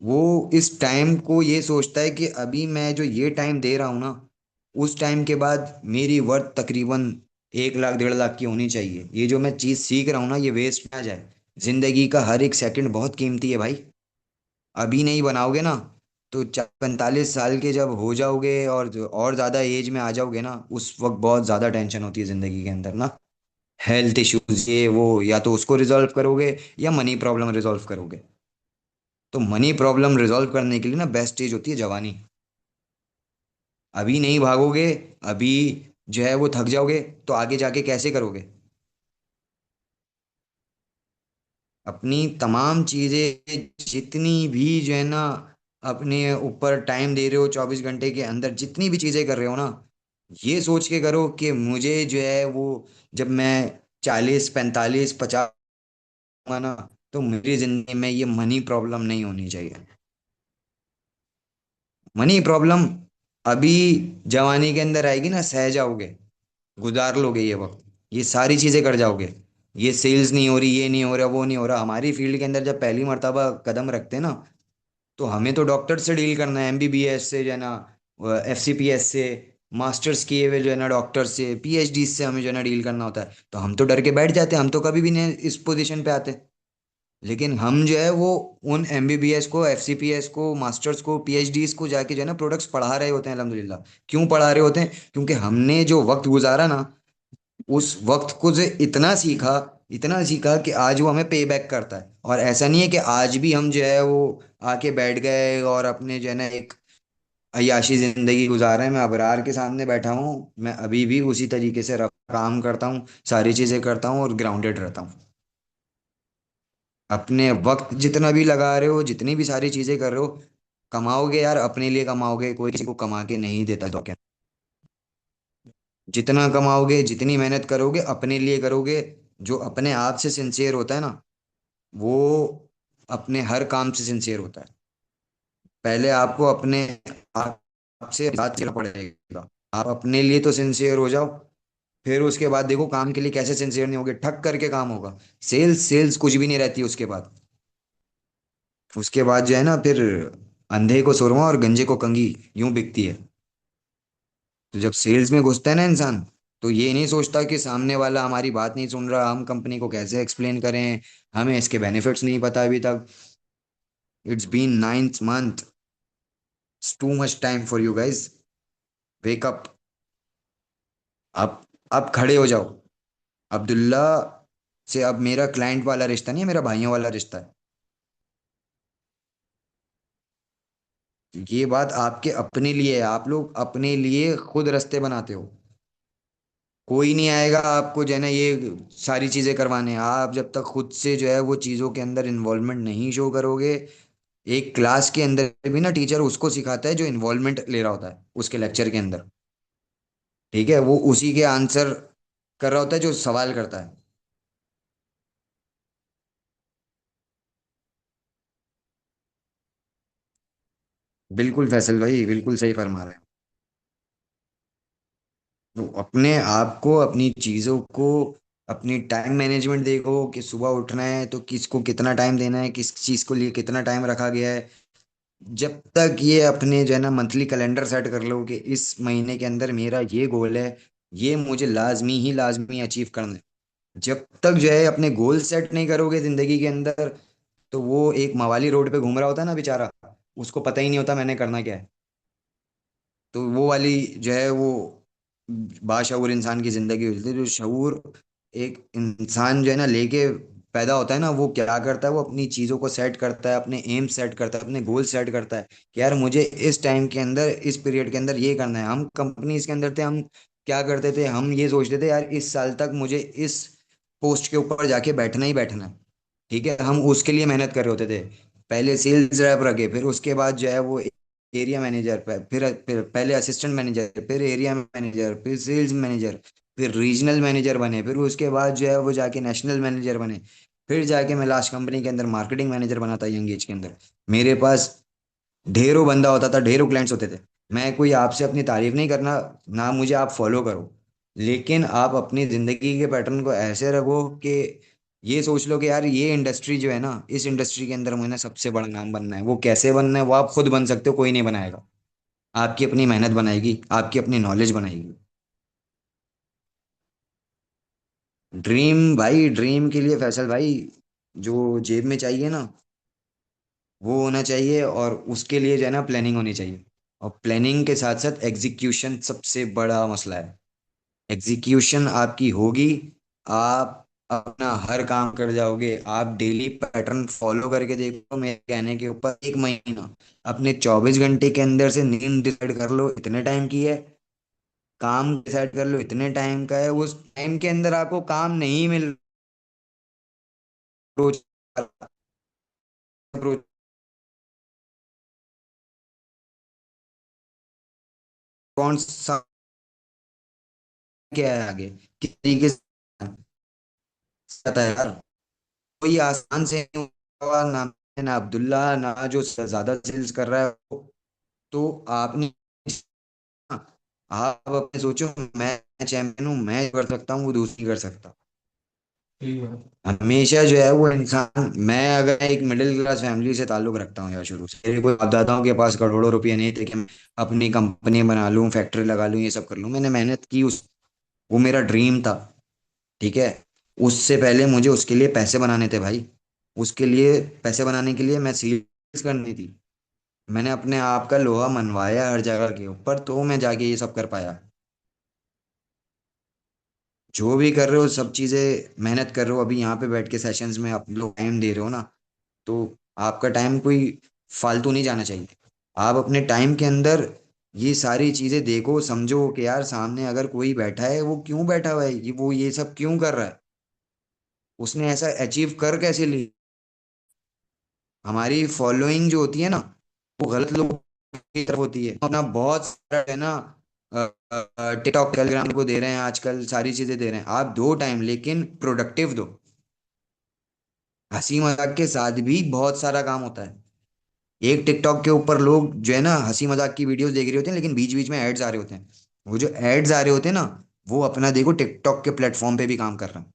वो इस टाइम को ये सोचता है कि अभी मैं जो ये टाइम दे रहा हूँ ना, उस टाइम के बाद मेरी वर्थ तकरीबन 1 लाख 1.5 लाख की होनी चाहिए। ये जो मैं चीज़ सीख रहा हूँ ना, ये वेस्ट ना जाए। जिंदगी का हर एक सेकंड बहुत कीमती है भाई। अभी नहीं बनाओगे ना तो 45 साल के जब हो जाओगे और ज्यादा एज में आ जाओगे ना, उस वक्त बहुत ज्यादा टेंशन होती है जिंदगी के अंदर ना। हेल्थ इश्यूज ये वो, या तो उसको रिजॉल्व करोगे या मनी प्रॉब्लम रिजॉल्व करोगे। तो मनी प्रॉब्लम रिजॉल्व करने के लिए ना बेस्ट एज होती है जवानी। अभी नहीं भागोगे, अभी जो है वो थक जाओगे, तो आगे जाके कैसे करोगे? अपनी तमाम चीजें जितनी भी जो है ना, अपने ऊपर टाइम दे रहे हो 24 घंटे के अंदर जितनी भी चीजें कर रहे हो ना, ये सोच के करो कि मुझे जो है वो, जब मैं 40 45 50 होगा ना, तो मेरी जिंदगी में ये मनी प्रॉब्लम नहीं होनी चाहिए। मनी प्रॉब्लम अभी जवानी के अंदर आएगी ना, सह जाओगे, गुजार लोगे ये वक्त, ये सारी चीजें कर जाओगे। ये सेल्स नहीं हो रही, ये नहीं हो रहा, वो नहीं हो रहा, हमारी फील्ड के अंदर जब पहली मर्तबा कदम रखते हैं ना, तो हमें तो डॉक्टर से डील करना है, एमबीबीएस से जो है ना, एफसीपीएस से, मास्टर्स किए हुए जो है ना डॉक्टर से, पीएचडी से हमें जो है ना डील करना होता है। तो हम तो डर के बैठ जाते हैं, हम तो कभी भी नहीं इस पोजीशन पे आते। लेकिन हम जो है वो उन एमबीबीएस को, एफसीपीएस को, मास्टर्स को, पीएचडीज को जाके जो है ना प्रोडक्ट्स पढ़ा रहे होते हैं अल्हम्दुलिल्लाह। क्यों पढ़ा रहे होते हैं? क्योंकि हमने जो वक्त गुजारा ना, उस वक्त को जो इतना सीखा कि आज वो हमें पे बैक करता है। और ऐसा नहीं है कि आज भी हम जो है वो आके बैठ गए और अपने जो है ना एक अय्याशी जिंदगी गुजार रहे हैं। मैं अबरार के सामने बैठा हूँ, मैं अभी भी उसी तरीके से काम करता हूँ, सारी चीजें करता हूँ और ग्राउंडेड रहता हूँ। अपने वक्त जितना भी लगा रहे हो, जितनी भी सारी चीजें कर रहे हो, कमाओगे यार अपने लिए कमाओगे, कोई किसी को कमा के नहीं देता। तो क्या, जितना कमाओगे, जितनी मेहनत करोगे अपने लिए करोगे। जो अपने आप से सिंसियर होता है ना, वो अपने हर काम से सिंसियर होता है। पहले आपको अपने आप से बात करना पड़ेगा। आप अपने लिए तो सिंसियर हो जाओ, फिर उसके बाद देखो काम के लिए कैसे सिंसियर नहीं होगे, ठक करके काम होगा। सेल्स सेल्स कुछ भी नहीं रहती उसके बाद। उसके बाद जो है ना, फिर अंधे को सुरमा और गंजे को कंघी, यूं बिकती है। तो जब सेल्स में घुसता है ना इंसान, तो ये नहीं सोचता कि सामने वाला हमारी बात नहीं सुन रहा, हम कंपनी को कैसे एक्सप्लेन करें, हमें इसके बेनिफिट्स नहीं पता अभी तक। It's been 9th month, it's too much time for you guys. Wake up. अब खड़े हो जाओ। अब्दुल्ला से अब मेरा क्लाइंट वाला रिश्ता नहीं है, मेरा भाइयों वाला रिश्ता है। ये बात आपके अपने लिए है, आप लोग अपने लिए खुद रास्ते बनाते हो। कोई नहीं आएगा आपको जो है ना ये सारी चीजें करवाने। आप जब तक खुद से जो है वो चीजों के अंदर इन्वॉल्वमेंट नहीं शो करोगे। एक क्लास के अंदर भी ना टीचर उसको सिखाता है जो इन्वॉल्वमेंट ले रहा होता है उसके लेक्चर के अंदर। ठीक है, वो उसी के आंसर कर रहा होता है जो सवाल करता है। बिल्कुल फैसल भाई, बिल्कुल सही फरमा रहे हैं। तो अपने आप को, अपनी चीजों को, अपनी टाइम मैनेजमेंट देखो कि सुबह उठना है तो किसको कितना टाइम देना है, किस चीज को लिए कितना टाइम रखा गया है। जब तक ये अपने जो है ना मंथली कैलेंडर सेट कर लो कि इस महीने के अंदर मेरा ये गोल है, ये मुझे लाजमी ही लाजमी अचीव करना है। जब तक जो है अपने गोल सेट नहीं करोगे जिंदगी के अंदर, तो वो एक मवाली रोड पे घूम रहा होता है ना बेचारा, उसको पता ही नहीं होता मैंने करना क्या है। तो वो वाली जो है वो बाशऊर इंसान की जिंदगी होती है। जो शऊर एक इंसान जो है ना लेके पैदा होता है ना, वो क्या करता है, वो अपनी चीजों को सेट करता है, अपने एम सेट करता है, अपने गोल सेट करता है कि यार मुझे इस टाइम के अंदर, इस पीरियड के अंदर ये करना है। हम कंपनीज के अंदर थे, हम क्या करते थे, हम ये सोचते थे यार इस साल तक मुझे इस पोस्ट के ऊपर जाके बैठना ही बैठना है। ठीक है, हम उसके लिए मेहनत कर रहे होते थे। पहले सेल्स रैप रखे, फिर उसके बाद जो है वो एरिया मैनेजर, फिर पहले असिस्टेंट मैनेजर, फिर एरिया मैनेजर, फिर सेल्स मैनेजर, फिर रीजनल मैनेजर बने, फिर उसके बाद जो है वो जाके नेशनल मैनेजर बने। फिर जाके मैं लास्ट कंपनी के अंदर मार्केटिंग मैनेजर बना था यंग एज के अंदर। मेरे पास ढेरों बंदा होता था, ढेरों क्लाइंट्स होते थे। मैं कोई आपसे अपनी तारीफ नहीं करना, ना मुझे आप फॉलो करो, लेकिन आप अपनी जिंदगी के पैटर्न को ऐसे रखो कि ये सोच लो कि यार ये इंडस्ट्री जो है ना, इस इंडस्ट्री के अंदर मुझे सबसे बड़ा नाम बनना है। वो कैसे बनना है वो आप खुद बन सकते हो, कोई नहीं बनाएगा। आपकी अपनी मेहनत बनाएगी, आपकी अपनी नॉलेज बनाएगी। ड्रीम भाई, ड्रीम के लिए फैसल भाई, जो जेब में चाहिए ना वो होना चाहिए, और उसके लिए जो है ना प्लानिंग होनी चाहिए। और प्लानिंग के साथ साथ एग्जीक्यूशन सबसे बड़ा मसला है। एग्जीक्यूशन आपकी होगी, आप अपना हर काम कर जाओगे। आप डेली पैटर्न फॉलो करके देखो, मेरे कहने के ऊपर 1 महीना अपने 24 घंटे के अंदर से नींद डिसाइड कर लो इतने टाइम की है, काम डिसाइड कर लो इतने टाइम का है, उस टाइम के अंदर आपको काम नहीं मिल रोज रोज कौन सा क्या है आगे, किस तरीके से आता है यार। कोई आसान से नहीं हुआ ना, ना अब्दुल्ला ना जो ज्यादा सेल्स कर रहा है। तो आपने, आप अपने सोचो, मैं चैंपियन हूँ, मैं जो कर सकता हूँ वो दूसरी कर सकता। ठीक है। हमेशा जो है वो इंसान, मैं अगर एक मिडिल क्लास फैमिली से ताल्लुक रखता हूँ यार, शुरू से मेरे कोई बाप दादाओं के पास करोड़ों रुपए नहीं थे कि मैं अपनी कंपनी बना लूँ, फैक्ट्री लगा लूँ, ये सब कर लूँ। मैंने मेहनत की, उस वो मेरा ड्रीम था। ठीक है, उससे पहले मुझे उसके लिए पैसे बनाने थे भाई। उसके लिए पैसे बनाने के लिए मैं सेल्स करनी थी। मैंने अपने आप का लोहा मनवाया हर जगह के ऊपर, तो मैं जाके ये सब कर पाया। जो भी कर रहे हो सब चीजें मेहनत कर रहे हो, अभी यहाँ पे बैठ के सेशंस में आप लोग टाइम दे रहे हो ना, तो आपका टाइम कोई फालतू नहीं जाना चाहिए। आप अपने टाइम के अंदर ये सारी चीजें देखो, समझो कि यार सामने अगर कोई बैठा है, वो क्यों बैठा हुआ है, ये वो ये सब क्यों कर रहा है, उसने ऐसा अचीव कर कैसे ली। हमारी फॉलोइंग जो होती है ना, वो गलत लोगों की तरफ होती है। अपना बहुत सारा है ना, टिकटॉक टेलीग्राम को दे रहे हैं आजकल, सारी चीजें दे रहे हैं। आप दो टाइम, लेकिन प्रोडक्टिव दो। हंसी मजाक के साथ भी बहुत सारा काम होता है। एक टिकटॉक के ऊपर लोग जो है ना हंसी मजाक की वीडियोस देख रहे होते हैं, लेकिन बीच बीच में एड्स आ रहे होते हैं। वो जो एड्स आ रहे होते हैं ना, वो अपना देखो टिकटॉक के प्लेटफॉर्म पे भी काम कर रहे हैं।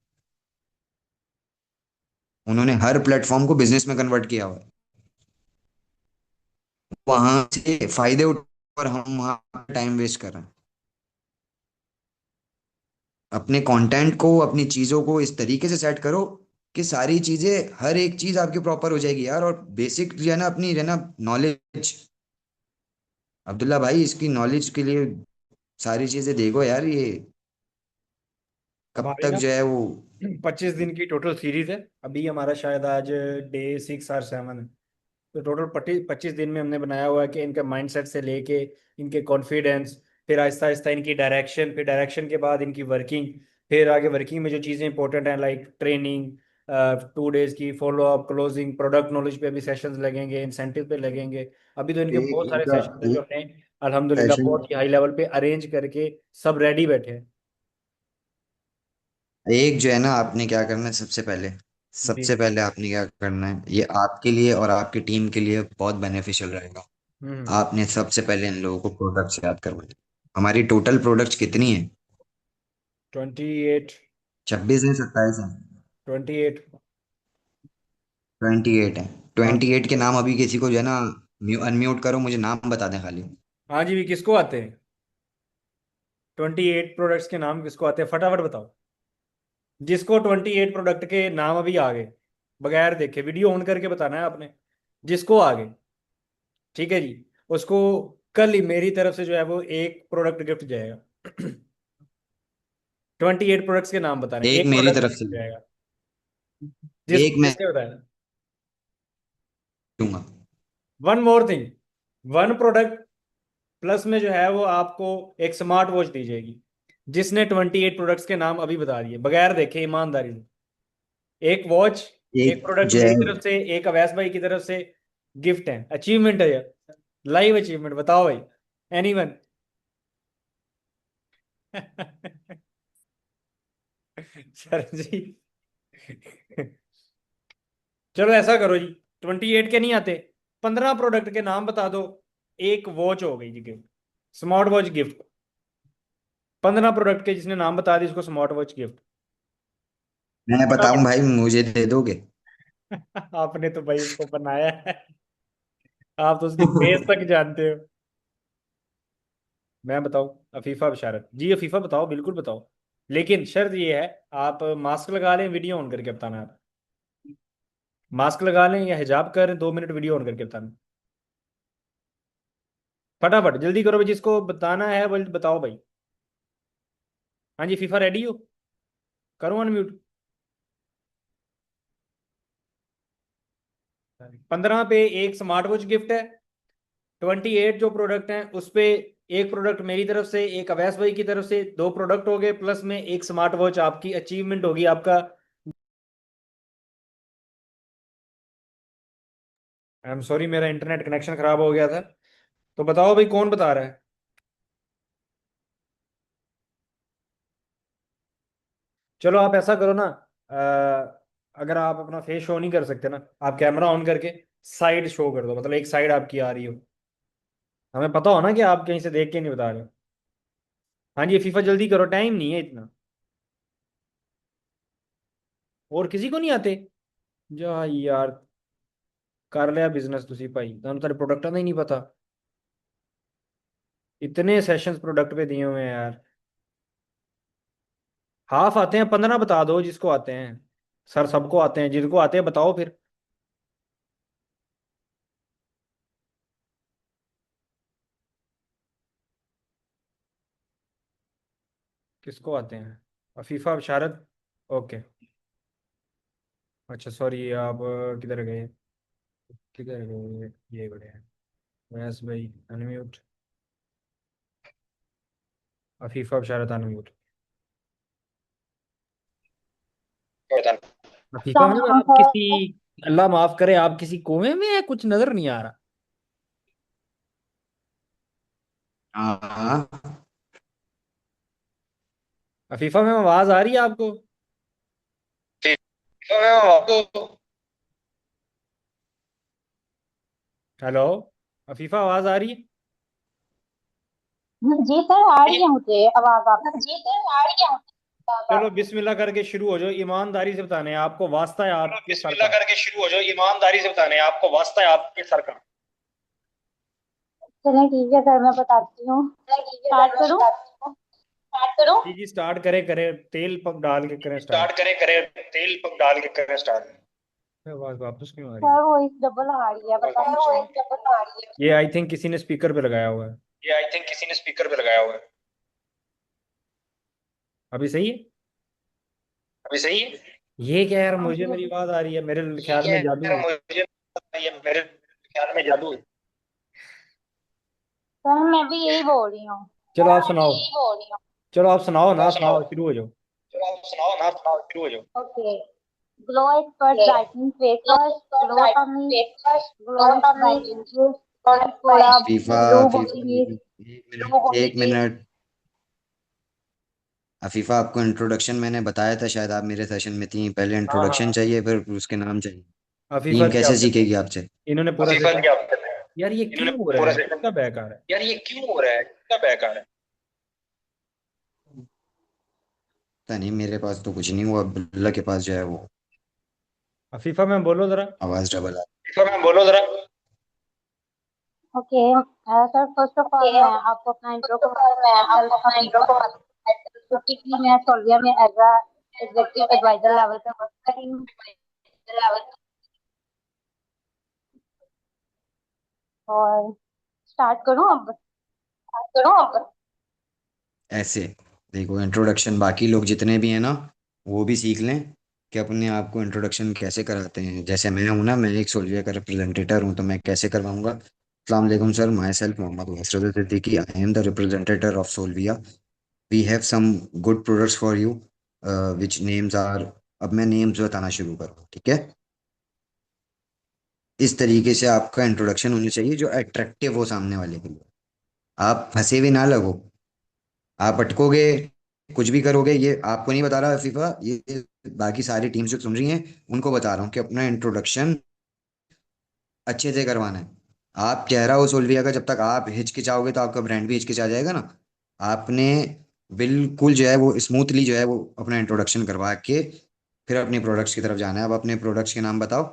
उन्होंने हर प्लेटफॉर्म को बिजनेस में कन्वर्ट किया हुआ है। वहां से फायदे उठा और हम वहां टाइम वेस्ट कर रहे हैं। अपने कंटेंट को, अपनी चीजों को इस तरीके से सेट करो कि सारी चीजें, हर एक चीज आपकी प्रॉपर हो जाएगी यार। और बेसिक जो है ना अपनी जो है ना नॉलेज, अब्दुल्ला भाई इसकी नॉलेज के लिए सारी चीजें देखो यार, ये कब हमारी तक ना जो है वो। 25 दिन की टोटल सीरीज है। अभी हमारा शायद आज डे 6 और 7 है। तो टोटल 25 दिन में हमने बनाया हुआ है कि इनके माइंडसेट से लेके इनके कॉन्फिडेंस, फिर आहिस्ता आहिस्ता इनकी डायरेक्शन, फिर डायरेक्शन के बाद इनकी वर्किंग, फिर आगे वर्किंग में जो चीज़ें इंपॉर्टेंट हैं लाइक ट्रेनिंग, 2 डेज की follow up, closing, product knowledge पे अभी सेशंस लगेंगे, इंसेंटिव पे लगेंगे। अभी तो इनके एक बहुत सारे इनका सेशन है जो एक हमने अल्हम्दुलिल्लाह सेशन, बहुत ही हाई लेवल पे अरेंज करके सब रेडी बैठे हैं। एक जो है ना आपने क्या करना है, जी। सबसे पहले आपने क्या करना है, ये आपके लिए और आपकी टीम के लिए बहुत बेनिफिशियल रहेगा। हम्म। आपने सबसे पहले इन लोगों को प्रोडक्ट्स याद करवाने। हमारी टोटल प्रोडक्ट्स कितनी है? 28। 26 है, 27 है? 28। 28 है। हाँ। 28 के नाम अभी किसी को जो है ना अनम्यूट करो, मुझे नाम बता दें खाली। हाँ जी भी किसको आते हैं? 28 प्रोडक्ट्स के नाम किसको आते हैं फटाफट बताओ। जिसको 28 प्रोडक्ट के नाम अभी आ गए, बगैर देखे वीडियो ऑन करके बताना है आपने। जिसको आ गए, ठीक है जी, उसको कल ही मेरी तरफ से जो है वो एक प्रोडक्ट गिफ्ट जाएगा। 28 प्रोडक्ट्स के नाम बताने, एक एक मेरी प्रोडक्ट तरफ गिफ्ट से, जाएगा। एक मैं जिसने बताया। दूंगा। One more thing, one product plus में जो है वो आपको एक स्मार्ट वॉच दी जाएगी। जिसने 28 प्रोडक्ट्स के नाम अभी बता दिए बगैर देखे ईमानदारी से, एक वॉच, एक एक प्रोडक्ट मेरी जैन, तरफ से, एक अवैस भाई की तरफ से गिफ्ट है, अचीवमेंट है यार, लाइव अचीवमेंट। बताओ भाई, एनीवन? सर जी, चलो ऐसा करो जी, 28 के नहीं आते, 15 प्रोडक्ट के नाम बता दो, एक वॉच हो गई जी gift, smart watch gift. 15 product के जिसने नाम बता दी उसको स्मार्ट वॉच गिफ्ट। मैं बताऊं भाई, मुझे दे दोगे? आपने तो भाई उसको बनाया है, आप तो उसकी फेस तक जानते हो। मैं बताऊं? अफीफा बशारत जी, अफीफा बताओ, बिल्कुल बताओ, लेकिन शर्त ये है आप मास्क लगा लें, वीडियो ऑन करके बताना है। मास्क लगा लें या हिजाब करें, 2 मिनट वीडियो ऑन करके बताना। फटाफट जल्दी करो भाई, जिसको बताना है वो बताओ भाई। हाँ जी, फीफा रेडी हो? करो अनम्यूट। 15 पे एक स्मार्ट वॉच गिफ्ट है। 28 जो प्रोडक्ट हैं उस पे एक प्रोडक्ट मेरी तरफ से, एक अवैस भाई की तरफ से, 2 प्रोडक्ट हो गए, प्लस में एक स्मार्ट वॉच आपकी अचीवमेंट होगी आपका। आई एम सॉरी, मेरा इंटरनेट कनेक्शन खराब हो गया था। तो बताओ भाई कौन बता रहा है? चलो आप ऐसा करो ना, अगर आप अपना फेस शो नहीं कर सकते ना, आप कैमरा ऑन करके साइड शो कर दो, मतलब एक साइड आपकी आ रही हो। हमें पता हो ना कि आप कहीं से देख के नहीं बता रहे हो। हाँ जी फीफा जल्दी करो, टाइम नहीं है इतना। और किसी को नहीं आते? जा यार, कर लिया बिजनेस तुसी भाई, तुम तेरे प्रोडक्टां ਦਾ ही नहीं पता। इतने सेशंस प्रोडक्ट पे दिए हुए हैं यार। हाफ आते हैं, 15 बता दो जिसको आते हैं। सर सबको आते हैं, जिनको आते हैं बताओ फिर। किसको आते हैं? अफीफा, बशारत। ओके। अच्छा सॉरी, आप किधर गए? किधर गए? ये बड़े हैं। वैस भाई अनम्यूट। अफीफा, बशारत अनम्यूट। अफीफा मैम आप किसी, अल्लाह माफ करे, आप किसी कुएं में है? कुछ नजर नहीं आ रहा। हाँ। अफीफा मैम आवाज आ रही है आपको? हेलो, अफीफा आवाज आ रही है? जी सर, आ रही है मुझे आवाज आपकी। जी सर, आ रही है मुझे चलो आवाज। बिस्मिल्लाह करके शुरू हो जाओ, ईमानदारी से बताने हैं, आपको वास्ता है आपके सर बिस्मिल्लाह का। करके शुरू हो जाओ, ईमानदारी से बताने हैं, आपको वास्ता है आपके सर का। चलें ठीक है सर, मैं बताती हूँ। स्टार्ट करूँ? स्टार्ट करो। जी जी स्टार्ट करें करें, तेल पक डाल के करें स्टार्ट। स्टार्ट करें करें, तेल पक डाल के करें स्टार्ट। आवाज वापस क्यों आ रही है? सर वो इस डबल आ रही है, पता नहीं क्यों। ये आई थिंक किसी ने स्पीकर पे लगाया हुआ है। ये आई थिंक किसी ने स्पीकर पे लगाया हुआ है। अभी सही है? अभी सही है? ये क्या यार, मुझे अभी मेरी अभी आवाज आ रही है, मेरे ये ख्याल क्या में जादू है? है। मुझे ये मेरे ख्याल में जादू है। सर मैं भी यही बोल रही हूँ। चलो आप मैं भी सुनाओ। यही बोल रही हूँ। चलो आप सुनाओ ना, आप सुनाओ। सुनाओ शुरू हो जाओ। चलो आप सुनाओ ना, सुनाओ शुरू हो जाओ। Okay. Glow expert brightening face wash, glow tummy, breakfast, glow brightening face, थोड़ा फीफा ब्लू बॉडी फीफा मिस्ट। एक मिनट। अफीफा आपको इंट्रोडक्शन मैंने बताया था, शायद आप मेरे सेशन में थी। पहले हाँ इंट्रोडक्शन हाँ। चाहिए, फिर उसके नाम चाहिए। अफीफा टीम क्या कैसे सीखेगी आपसे? इन्होंने पूरा फीफा सेशन। क्या होता है? यार ये इन्होंने क्यों हो रहा पूरा है, सेशन। कितना बेकार है। यार ये क्यों हो रहा है, कितना बेकार है। पता नहीं, मेरे पास तो कुछ नहीं हुआ। अब्दुल्ला के पास जो है वो अफीफा मैम बोलो जरा। आवाज डबल आ। फीफा मैम बोलो जरा। Okay sir, first of all मैं आपको अपना इंट्रो को मैं आपको सेल्फ अपना इंट्रो को बेसिकली मैं सोल्विया में as a executive advisor level पे वर्क कर रही हूँ। और स्टार्ट करूँ अब? करो आप। ऐसे देखो, इंट्रोडक्शन बाकी लोग जितने भी हैं ना, वो भी सीख लें कि अपने आप को इंट्रोडक्शन कैसे कराते हैं। जैसे मैं हूं ना, मैं एक सोल्विया का रिप्रेजेंटेटर हूं, तो मैं कैसे करवाऊंगा। अस्सलाम वालेकुम sir, myself Mohammad Wasrat Siddiqui, I am the representative of Solvia. We have some good products for you, which names are. अब मैं नेम्स बताना शुरू करूँ, ठीक है? इस तरीके से आपका इंट्रोडक्शन होनी चाहिए जो अट्रैक्टिव हो सामने वाले के लिए। आप फंसे भी ना लगो, आप अटकोगे, कुछ भी करोगे। ये आपको नहीं बता रहा फीफा, ये बाकी सारी टीम्स जो सुन रही हैं उनको बता रहा हूँ कि अपना इंट्रोडक्शन अच्छे से करवाना है। आप चेहरा हो सोल्विया का, जब तक आप हिचकिचाओगे तो आपका ब्रांड भी हिचकिचा जाएगा ना। आपने बिल्कुल जो है वो स्मूथली जो है वो अपना इंट्रोडक्शन करवा के फिर अपने प्रोडक्ट्स की तरफ जाना है। अब अपने प्रोडक्ट्स के नाम बताओ।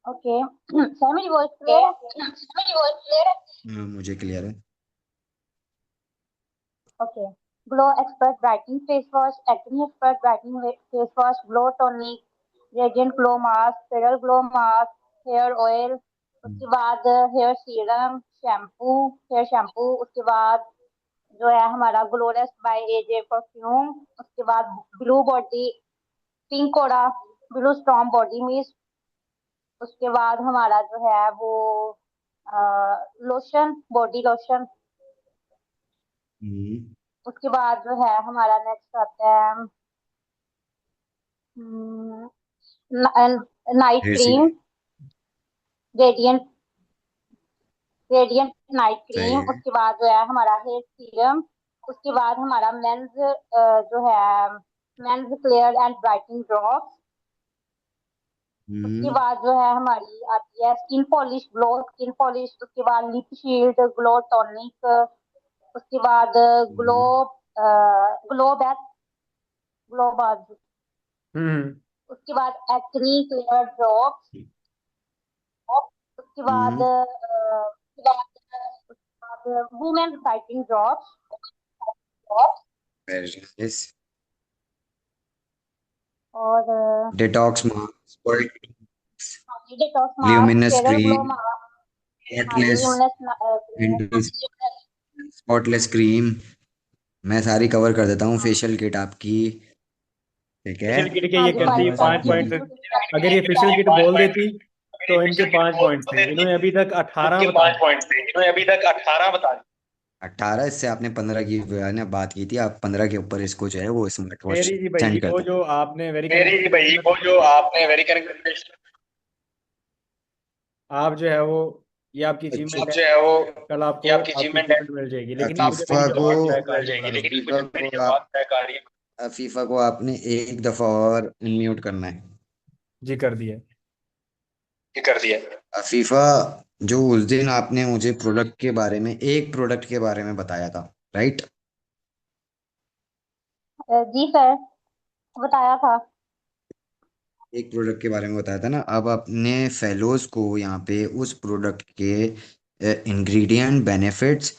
ओके सर, मेरी वॉइस क्लियर है? मेरी वॉइस क्लियर है? मुझे क्लियर है। Okay. Glow expert brightening face wash, acne expert brightening face wash, glow tonic, radiant glow mask, feral glow mask, hair oil, उसके बाद hair serum, shampoo, hair shampoo, उसके बाद जो है हमारा ग्लोरेस बाय एजे परफ्यूम, उसके बाद ब्लू बॉडी पिंक कोड़ा, blue strong body mist, उसके बाद हमारा जो है वो लोशन, बॉडी लोशन, हम्म। उसके बाद जो है हमारा नेक्स्ट आता है night hair cream, serum. Radiant radiant night सही क्रीम, है। उसके बाद जो है हमारा हेयर सीरम, उसके बाद हमारा मेंस जो है men's clear and brightening drop, उसके हम्म। बाद जो है हमारी आती है skin polish, glow skin polish, उसके बाद लिप शील्ड, ग्लो टॉनिक, उसके बाद glow hmm. Glow back, glow बाज, हम्म। उसके बाद एक्नी क्लियर ड्रॉप्स, उसके बाद hmm. Women whitening drops, very nice. और detox mask, detox mask, luminous फेरल ग्लो क्रीम, मास्क, हाँ जी, spotless luminous cream, anti spotless cream, मैं सारी कवर कर देता हूँ। फेशियल किट आपकी, ठीक है। फेशियल किट के हाँ ये जी, और कहती फाइव है बस स्टार 5 पॉइंट। आपकी अगर ये फेशियल किट बोल देती तो इनके 5 पॉइंट्स थे, इन्होंने अभी तक 18 इनके बता 5 पॉइंट थे, इन्होंने अभी तक 18 बता दिए। 18, इससे आपने 15 की ने बात की थी। आप 15 के ऊपर इसको जो है वो स्मार्ट वॉच मेरी जी भाई सेंड कर वो दें। जो आपने वेरी मेरी जी भाई वो जो आपने वेरी करेक्ट, आप जो है वो ये आपकी अच्छा, अचीवमेंट आप है, जो है वो कल ये आपको आपकी आपकी अचीवमेंट है, अचीवमेंट मिल जाएगी, लेकिन ये मुझे अफीफा मेरी को जबान अचीवमेंट बैक आ मिल रही है जाएगी, दोबारा लेकिन बोलने मुझे अफीफा मेरी को जबान आप बैक आ रही है। अफीफा को आपने एक दफा और अनम्यूट करना है। जी कर दिया। ये कर दिया। अफीफा, जो उस दिन आपने मुझे प्रोडक्ट के बारे में, एक प्रोडक्ट के बारे में बताया था, राइट? जी सर, बताया था। एक प्रोडक्ट के बारे में बताया था ना। अब अपने फेलोज को यहाँ पे उस प्रोडक्ट के इंग्रेडिएंट, बेनिफिट्स,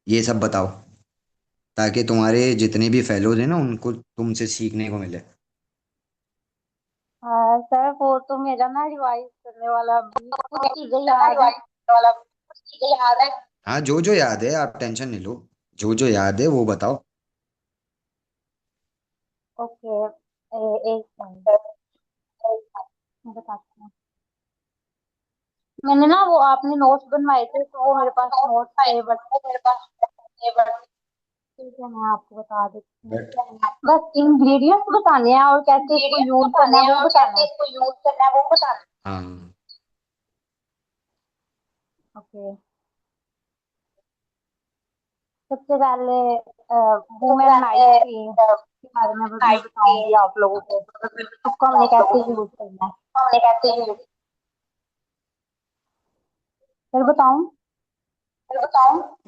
ये सब बताओ, ताकि तुम्हारे जितने भी फेलोज हैं ना उनको तुमसे सीखने को मिले। सर वो तो मेरा ना रिवाइज करने वाला अभी कुछ चीजें याद है। हाँ, जो जो याद है आप टेंशन नहीं लो, जो जो याद है वो बताओ। ओके, एक मिनट मैं बताती हूँ। मैंने ना वो आपने नोट्स बनवाए थे तो वो मेरे पास नोट्स थे, बट ठीक है मैं आपको बता देती हूँ। बट बस इंग्रेडिएंट्स बताने हैं और कैसे इसको यूज करना है वो बताना है। हाँ। ओके, सबसे पहले वुमेन नाइट क्रीम के बारे में मैं बताऊंगी आप लोगों को, उसको हमने कैसे यूज करना है। फिर बताऊं?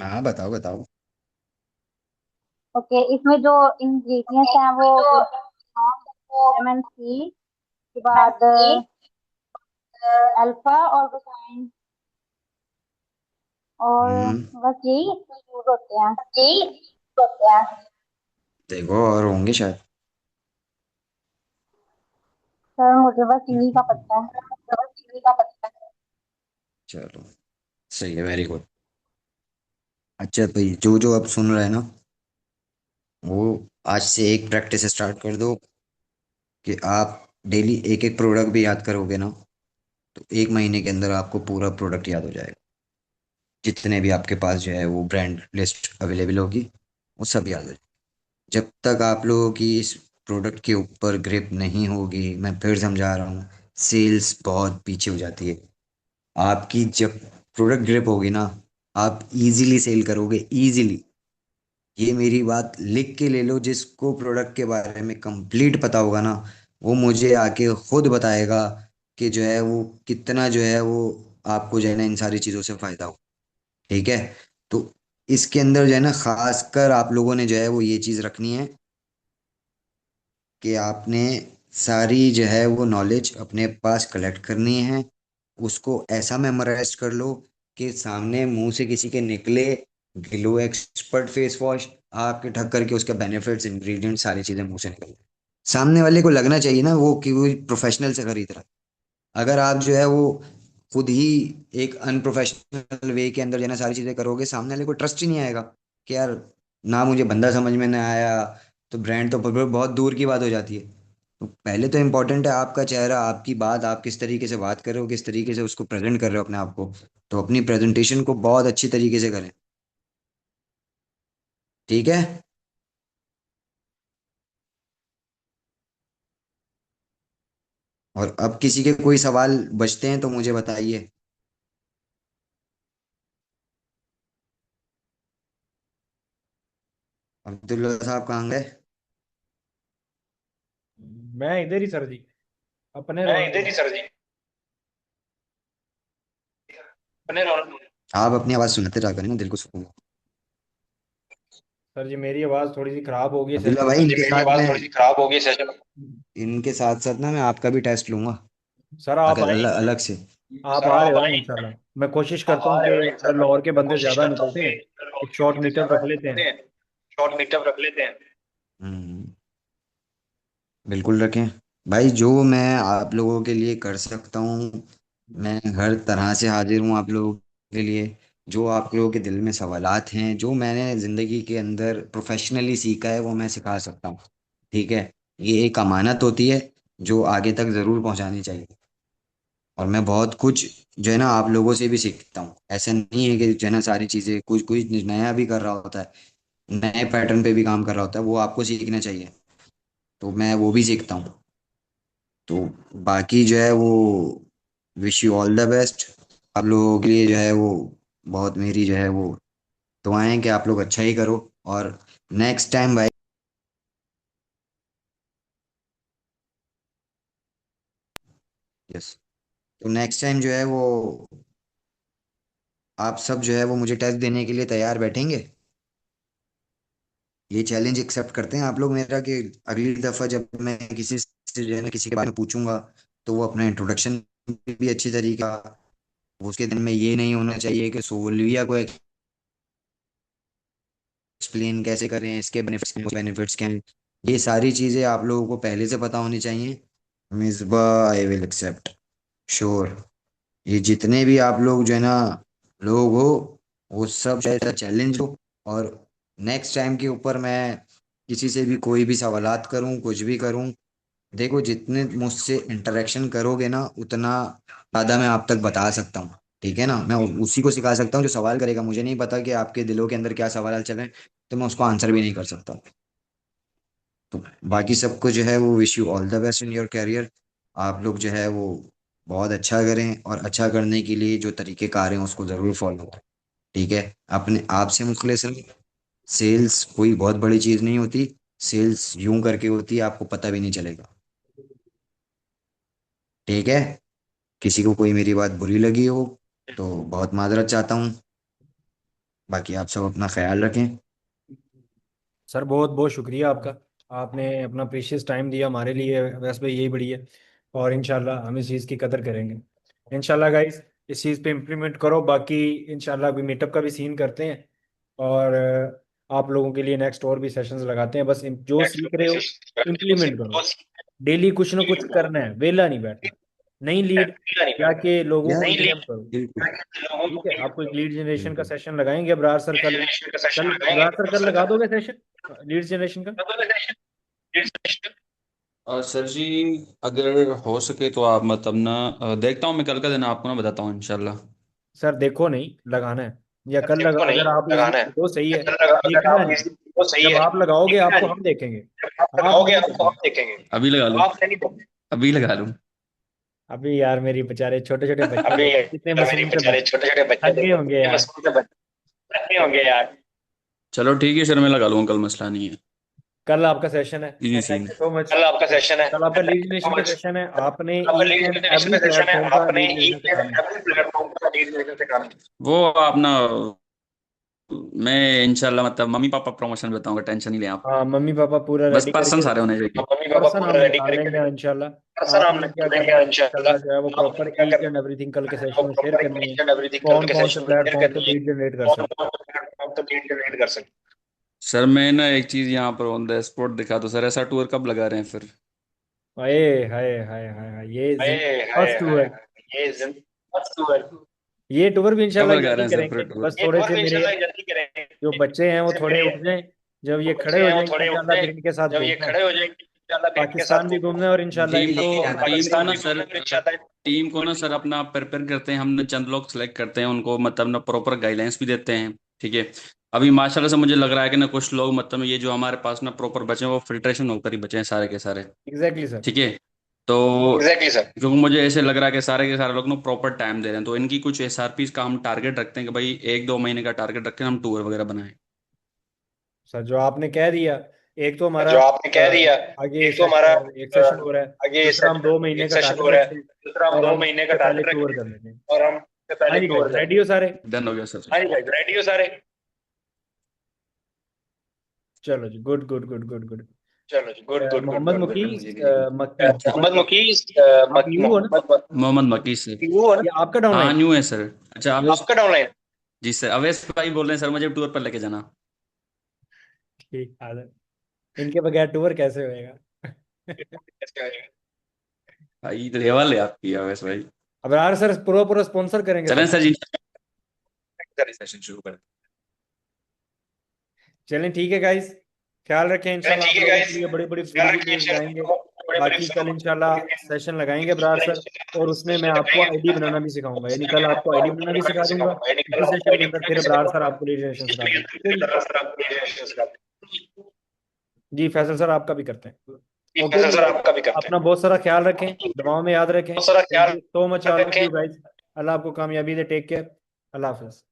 हाँ, बताओ बताओ। ओके, इसमें जो इंग्रेडिएंट्स हैं वो विटामिन सी के बाद अल्फा और विटामिन, और हम्म। बस यही यूज होते हैं। देखो और होंगे शायद। सर मुझे बस इन्हीं का पता है। चलो, सही है, वेरी गुड। अच्छा भाई, जो जो अब सुन रहे हैं ना, वो आज से एक प्रैक्टिस स्टार्ट कर दो कि आप डेली एक एक प्रोडक्ट भी याद करोगे ना, तो एक महीने के अंदर आपको पूरा प्रोडक्ट याद हो जाएगा। जितने भी आपके पास जो है वो ब्रांड लिस्ट अवेलेबल होगी, वो सब याद हो जाएगा। जब तक आप लोगों की इस प्रोडक्ट के ऊपर ग्रिप नहीं होगी, मैं फिर समझा रहा हूँ, सेल्स बहुत पीछे हो जाती है। आपकी जब प्रोडक्ट ग्रिप होगी ना, आप इजीली सेल करोगे, इजीली। ये मेरी बात लिख के ले लो। जिसको प्रोडक्ट के बारे में कंप्लीट पता होगा ना, वो मुझे आके खुद बताएगा कि जो है वो कितना जो है वो आपको जो है ना इन सारी चीज़ों से फायदा हो। ठीक है? तो इसके अंदर जो है ना, खासकर आप लोगों ने जो है वो ये चीज़ रखनी है कि आपने सारी जो है वो नॉलेज अपने पास कलेक्ट करनी है। उसको ऐसा मेमोराइज कर लो कि सामने मुंह से किसी के निकले, ग्लो एक्सपर्ट फेस वॉश आपके ढक करके उसके बेनिफिट्स इंग्रेडिएंट सारी चीजें मुंह से निकल सामने वाले को लगना चाहिए ना वो कि वो प्रोफेशनल से खरीद रहा है। अगर आप जो है वो खुद ही एक अनप्रोफेशनल वे के अंदर जो है ना सारी चीजें करोगे सामने वाले को ट्रस्ट ही नहीं आएगा कि यार ना मुझे बंदा समझ में ना आया तो ब्रांड तो बहुत दूर की बात हो जाती है। तो पहले तो इम्पोर्टेंट है आपका चेहरा आपकी बात आप किस तरीके से बात कर रहे हो किस तरीके से उसको प्रेजेंट कर रहे हो अपने आप को। तो अपनी प्रेजेंटेशन को बहुत अच्छी तरीके से करें। ठीक है। और अब किसी के कोई सवाल बचते हैं तो मुझे बताइए। अब्दुल्ला साहब कहाँ गए? मैं इधर ही सर जी, अपने मैं रौनक इधर ही सर जी, अपने रौनक। आप अपनी आवाज सुनते रहा करें ना दिल को सुकून। सर जी मेरी आवाज़ थोड़ी सी खराब हो गई है अब्दुल्ला सेशन भाई सर जी इनके मेरी साथ आवाज़ में थोड़ी सी खराब हो गई सेशन। इनके साथ साथ ना मैं आपका भी टेस्ट लूंगा सर आप अगर आए, अलग अलग से। आप सर आ रहे आप हो ना आए, इंशाल्लाह। मैं कोशिश आप करता आ हूँ रहे हो ना कि अगर इंशाल्लाह। लाहौर के मैं बंदे कोशिश ज़्यादा करता हूँ निकलते कि हैं लोग एक के शॉर्ट बंदे मीटअप ज्यादा रख लेते निकलते हैं। हैं, शॉर्ट मीटअप रख लेते हैं। हम्म, बिल्कुल रखें भाई जो मैं आप लोगों के लिए कर सकता हूँ मैं हर तरह से हाजिर हूँ आप लोगों के लिए। जो आप लोगों के दिल में सवालात हैं जो मैंने ज़िंदगी के अंदर प्रोफेशनली सीखा है वो मैं सिखा सकता हूँ। ठीक है। ये एक अमानत होती है जो आगे तक ज़रूर पहुँचानी चाहिए। और मैं बहुत कुछ जो है ना आप लोगों से भी सीखता हूँ ऐसा नहीं है कि जो है ना सारी चीज़ें कुछ कुछ नया भी कर रहा होता है नए पैटर्न पे भी काम कर रहा होता है वो आपको सीखना चाहिए। तो मैं वो भी सीखता हूँ। तो बाकी जो है वो wish you all the best. आप लोगों के लिए जो है वो बहुत मेरी जो है वो दुआएं हैं कि आप लोग अच्छा ही करो। और नेक्स्ट टाइम भाई यस तो नेक्स्ट टाइम जो है वो आप सब जो है वो मुझे टेस्ट देने के लिए तैयार बैठेंगे। ये चैलेंज एक्सेप्ट करते हैं आप लोग मेरा कि अगली दफा जब मैं किसी से जो है ना किसी के बारे में पूछूंगा तो वो अपना इंट्रोडक्शन भी अच्छी तरीका उसके दिन में ये नहीं होना चाहिए कि सोल्विया को एक्सप्लेन कैसे करें इसके बेनिफिट्स क्या हैं। ये सारी चीज़ें आप लोगों को पहले से पता होनी चाहिए। Misbah I will accept sure. ये जितने भी आप लोग जो है ना लोग हो वो सब ऐसा चैलेंज हो। और नेक्स्ट टाइम के ऊपर मैं किसी से भी कोई भी सवालात करूं कुछ भी करूं देखो जितने मुझसे इंटरेक्शन करोगे ना उतना ज़्यादा मैं आप तक बता सकता हूँ। ठीक है ना मैं उसी को सिखा सकता हूँ जो सवाल करेगा मुझे नहीं पता कि आपके दिलों के अंदर क्या सवाल चल रहे हैं तो मैं उसको आंसर भी नहीं कर सकता। तो बाकी सबको जो है वो wish you all the best in your career. आप लोग जो है वो बहुत अच्छा करें और अच्छा करने के लिए जो तरीक़ेकार हैं उसको ज़रूर फॉलो करें। ठीक है। अपने आप से मुखलिस रहें। सेल्स कोई बहुत बड़ी चीज़ नहीं होती। सेल्स यूं करके होती है आपको पता भी नहीं चलेगा। ठीक है। किसी को कोई मेरी बात बुरी लगी हो तो बहुत माजरत चाहता हूँ। बाकी आप सब अपना ख्याल रखें। सर बहुत बहुत शुक्रिया आपका, आपने अपना प्रीशियस टाइम दिया हमारे लिए, वैसे भी यही बड़ी है। और इंशाल्लाह हम इस चीज़ की कदर करेंगे। इंशाल्लाह गाइस इस चीज़ पे इम्प्लीमेंट करो, बाकी इंशाल्लाह अभी मीटअप का भी सीन करते हैं। और आप लोगों के लिए नेक्स्ट और भी सेशंस लगाते हैं। बस जो सीख रहे हो इम्प्लीमेंट करो। डेली कुछ ना कुछ करना है, वेला नहीं बैठना। नई लीड जाके लोगों को यार डीएम करो। बिल्कुल ठीक है, आपको एक लीड जनरेशन का बिल्कुल सेशन लगाएंगे अब्रार सर कल। कल अब्रार सर कल लगा दोगे सेशन लीड जनरेशन का? और सर जी अगर हो सके तो आप मतलब ना देखता हूँ मैं कल का दिन आपको ना बताता हूँ इंशाल्लाह। सर देखो नहीं, लगाना है। या कल लगा, देखो नहीं, अगर आप इजी लगाना है। तो सही है, अगर देखना आप नहीं। इसी वो सही जब है, आप लगाओगे देखना आपको नहीं। हम देखेंगे, जब आप आप लगाओगे नहीं आपको हम देखेंगे। देखेंगे। अभी लगा लूँ, आप नहीं देखेंगे। अभी लगा लूँ। अभी यार मेरी बेचारे छोटे छोटे बच्चे अभी देखे, कितने यार मेरी मासूम से बेचारे बच्चे छोटे छोटे बच्चे थक गए देखे होंगे कितने यार। मासूम से बच्चे होंगे यार। चलो ठीक है सर मैं लगा लूँगा कल मसला नहीं है। कल आपका सेशन है, इजी थैंक सीन। You so much. कल आपका सेशन है, कल आपका lead thank you so generation का मच। सेशन है, आपने आपका each lead and generation every का सेशन है, प्लेटफॉर्म का आपने लीड जनरेशन ईच एंड सिखाना है। एवरी प्लेटफॉर्म का लीड जनरेशन सिखाना है। वो अपना मैं इंशाल्लाह मतलब मम्मी पापा प्रमोशन बताऊंगा टेंशन नहीं लें आप। हाँ मम्मी पापा पूरा बस रेडी पर्सन करके सारे रखो। होने चाहिए। मम्मी पापा पर्सन पूरा हम रेडी निकाल करके लेंगे इंशाल्लाह। सर हम आपने क्या करना निकालेंगे है इंशाल्लाह। इंशाल्लाह जो है वो आप प्रॉपर क्या ईच करना एंड एवरीथिंग कल के है वो सेशन में शेयर प्रॉपर करनी है। ईच एंड एवरीथिंग कल कौन के कौन से सेशन में शेयर प्लेटफॉर्म से करनी है। लीड जनरेट कर कौन सकते कौन से प्लेटफॉर्म कभी इंटरनेट कर सकते। सर मैं ना एक चीज यहाँ पर ऑन द स्पॉट दिखा दो सर, ऐसा टूर कब लगा रहे हैं फिर? हाय हाय हाय हाय हाय, ये हाय हाय फर्स्ट टूर है। हाय, ये जिंदगी ये टूर भी कब इंशाल्लाह लगा जल्दी रहे हैं सर फिर करेंगे, टूर? बस ये थोड़े टूर से भी मेरे इंशाल्लाह जल्दी करेंगे। जो बच्चे हैं वो से थोड़े मेरे उठ जाएं, जब ये जो खड़े बच्चे हो हैं वो जाएंगे थोड़े उठ इंशाल्लाह जाएं, फिर इनके साथ जब ये घूमना है। खड़े हो जाएंगे इंशाल्लाह फिर इनके पाकिस्तान साथ भी घूमना है और इंशाल्लाह टीम इनको को पाकिस्तान ना भी सर, घूमना है इंशाल्लाह। टीम को ना सर अपना प्रिपेयर करते हैं, हमने चंद लोग सेलेक्ट करते हैं उनको, मतलब ना प्रॉपर गाइडलाइंस भी देते हैं, ठीक है। अभी माशाल्लाह से मुझे लग रहा है कि ना कुछ लोग मतलब ये जो हमारे पास ना प्रॉपर बचे हैं वो फिल्ट्रेशन होकर ही बचे हैं सारे के सारे, एग्जैक्टली सर। ठीक है। तो एग्जैक्टली सर। क्योंकि मुझे ऐसे लग रहा है कि सारे के सारे लोग ना प्रॉपर टाइम दे रहे हैं, तो इनकी कुछ SRPs का हम टारगेट रखते हैं कि भाई 1-2 महीने का टारगेट रख के हम टूर वगैरह बनाएं। सर जो आपने कह दिया, एक तो हमारा जो आपने कह दिया, आगे एक तो हमारा एक सेशन हो रहा है, आगे दूसरा हम 2 महीने एक का सेशन टारगेट हो रहा रखते है, हैं दूसरा हम और 2 हम महीने का उससे पहले टारगेट टूर रखते कर हैं लेते हैं। और हम हाँ पहले जी टूर गाइस, करते रेडी हो सारे? डन हो गया सर। हाँ जी भाई, रेडी हो सारे? चलो जी, good good good good good. चलो जी, good good good Mohammad good. Muki Makki, Mohammad मुकीस आप न्यू हो ना? मोहम्मद मकी से। ये आपका हाँ डाउनलाइन? न्यू है सर। अच्छा अवेश, आपका डाउनलाइन? जी सर अवेश भाई बोल रहे हैं सर मुझे टूर पर लेके जाना। ठीक है, इनके बगैर टूर कैसे होएगा? भाई तो लेवल है आपकी अवेश भाई। अब यार सर पूरा पूरा स्पॉन्सर करेंगे चलें सब। सर जी, सेशन शुरू करें। चलें ठीक है गाइस, ख्याल रखें इंशाल्लाह। आप ठीक है लोगों guys, के लिए बड़ी बड़ी ख्याल वीडियो रखिए लाएंगे। बड़े बाकी कल इंशाल्लाह सेशन लगाएंगे ब्रार सर, और उसमें मैं आपको आईडी बनाना भी सिखाऊंगा, यानी कल आपको आईडी बनाना भी सिखा दूंगा। इसी सेशन के अंदर फिर ब्रार सर आपको लीडरेशन सिखा देंगे। जी फैसल सर आपका भी करते हैं। ओके सर आपका भी करते अपना बहुत सारा ख्याल रखें, दुआओं में याद रखें। बहुत सारा ख्याल thank you so much all of रखें। You guys. अल्लाह आपको कामयाबी दे। Take care. अल्लाह हाफिज।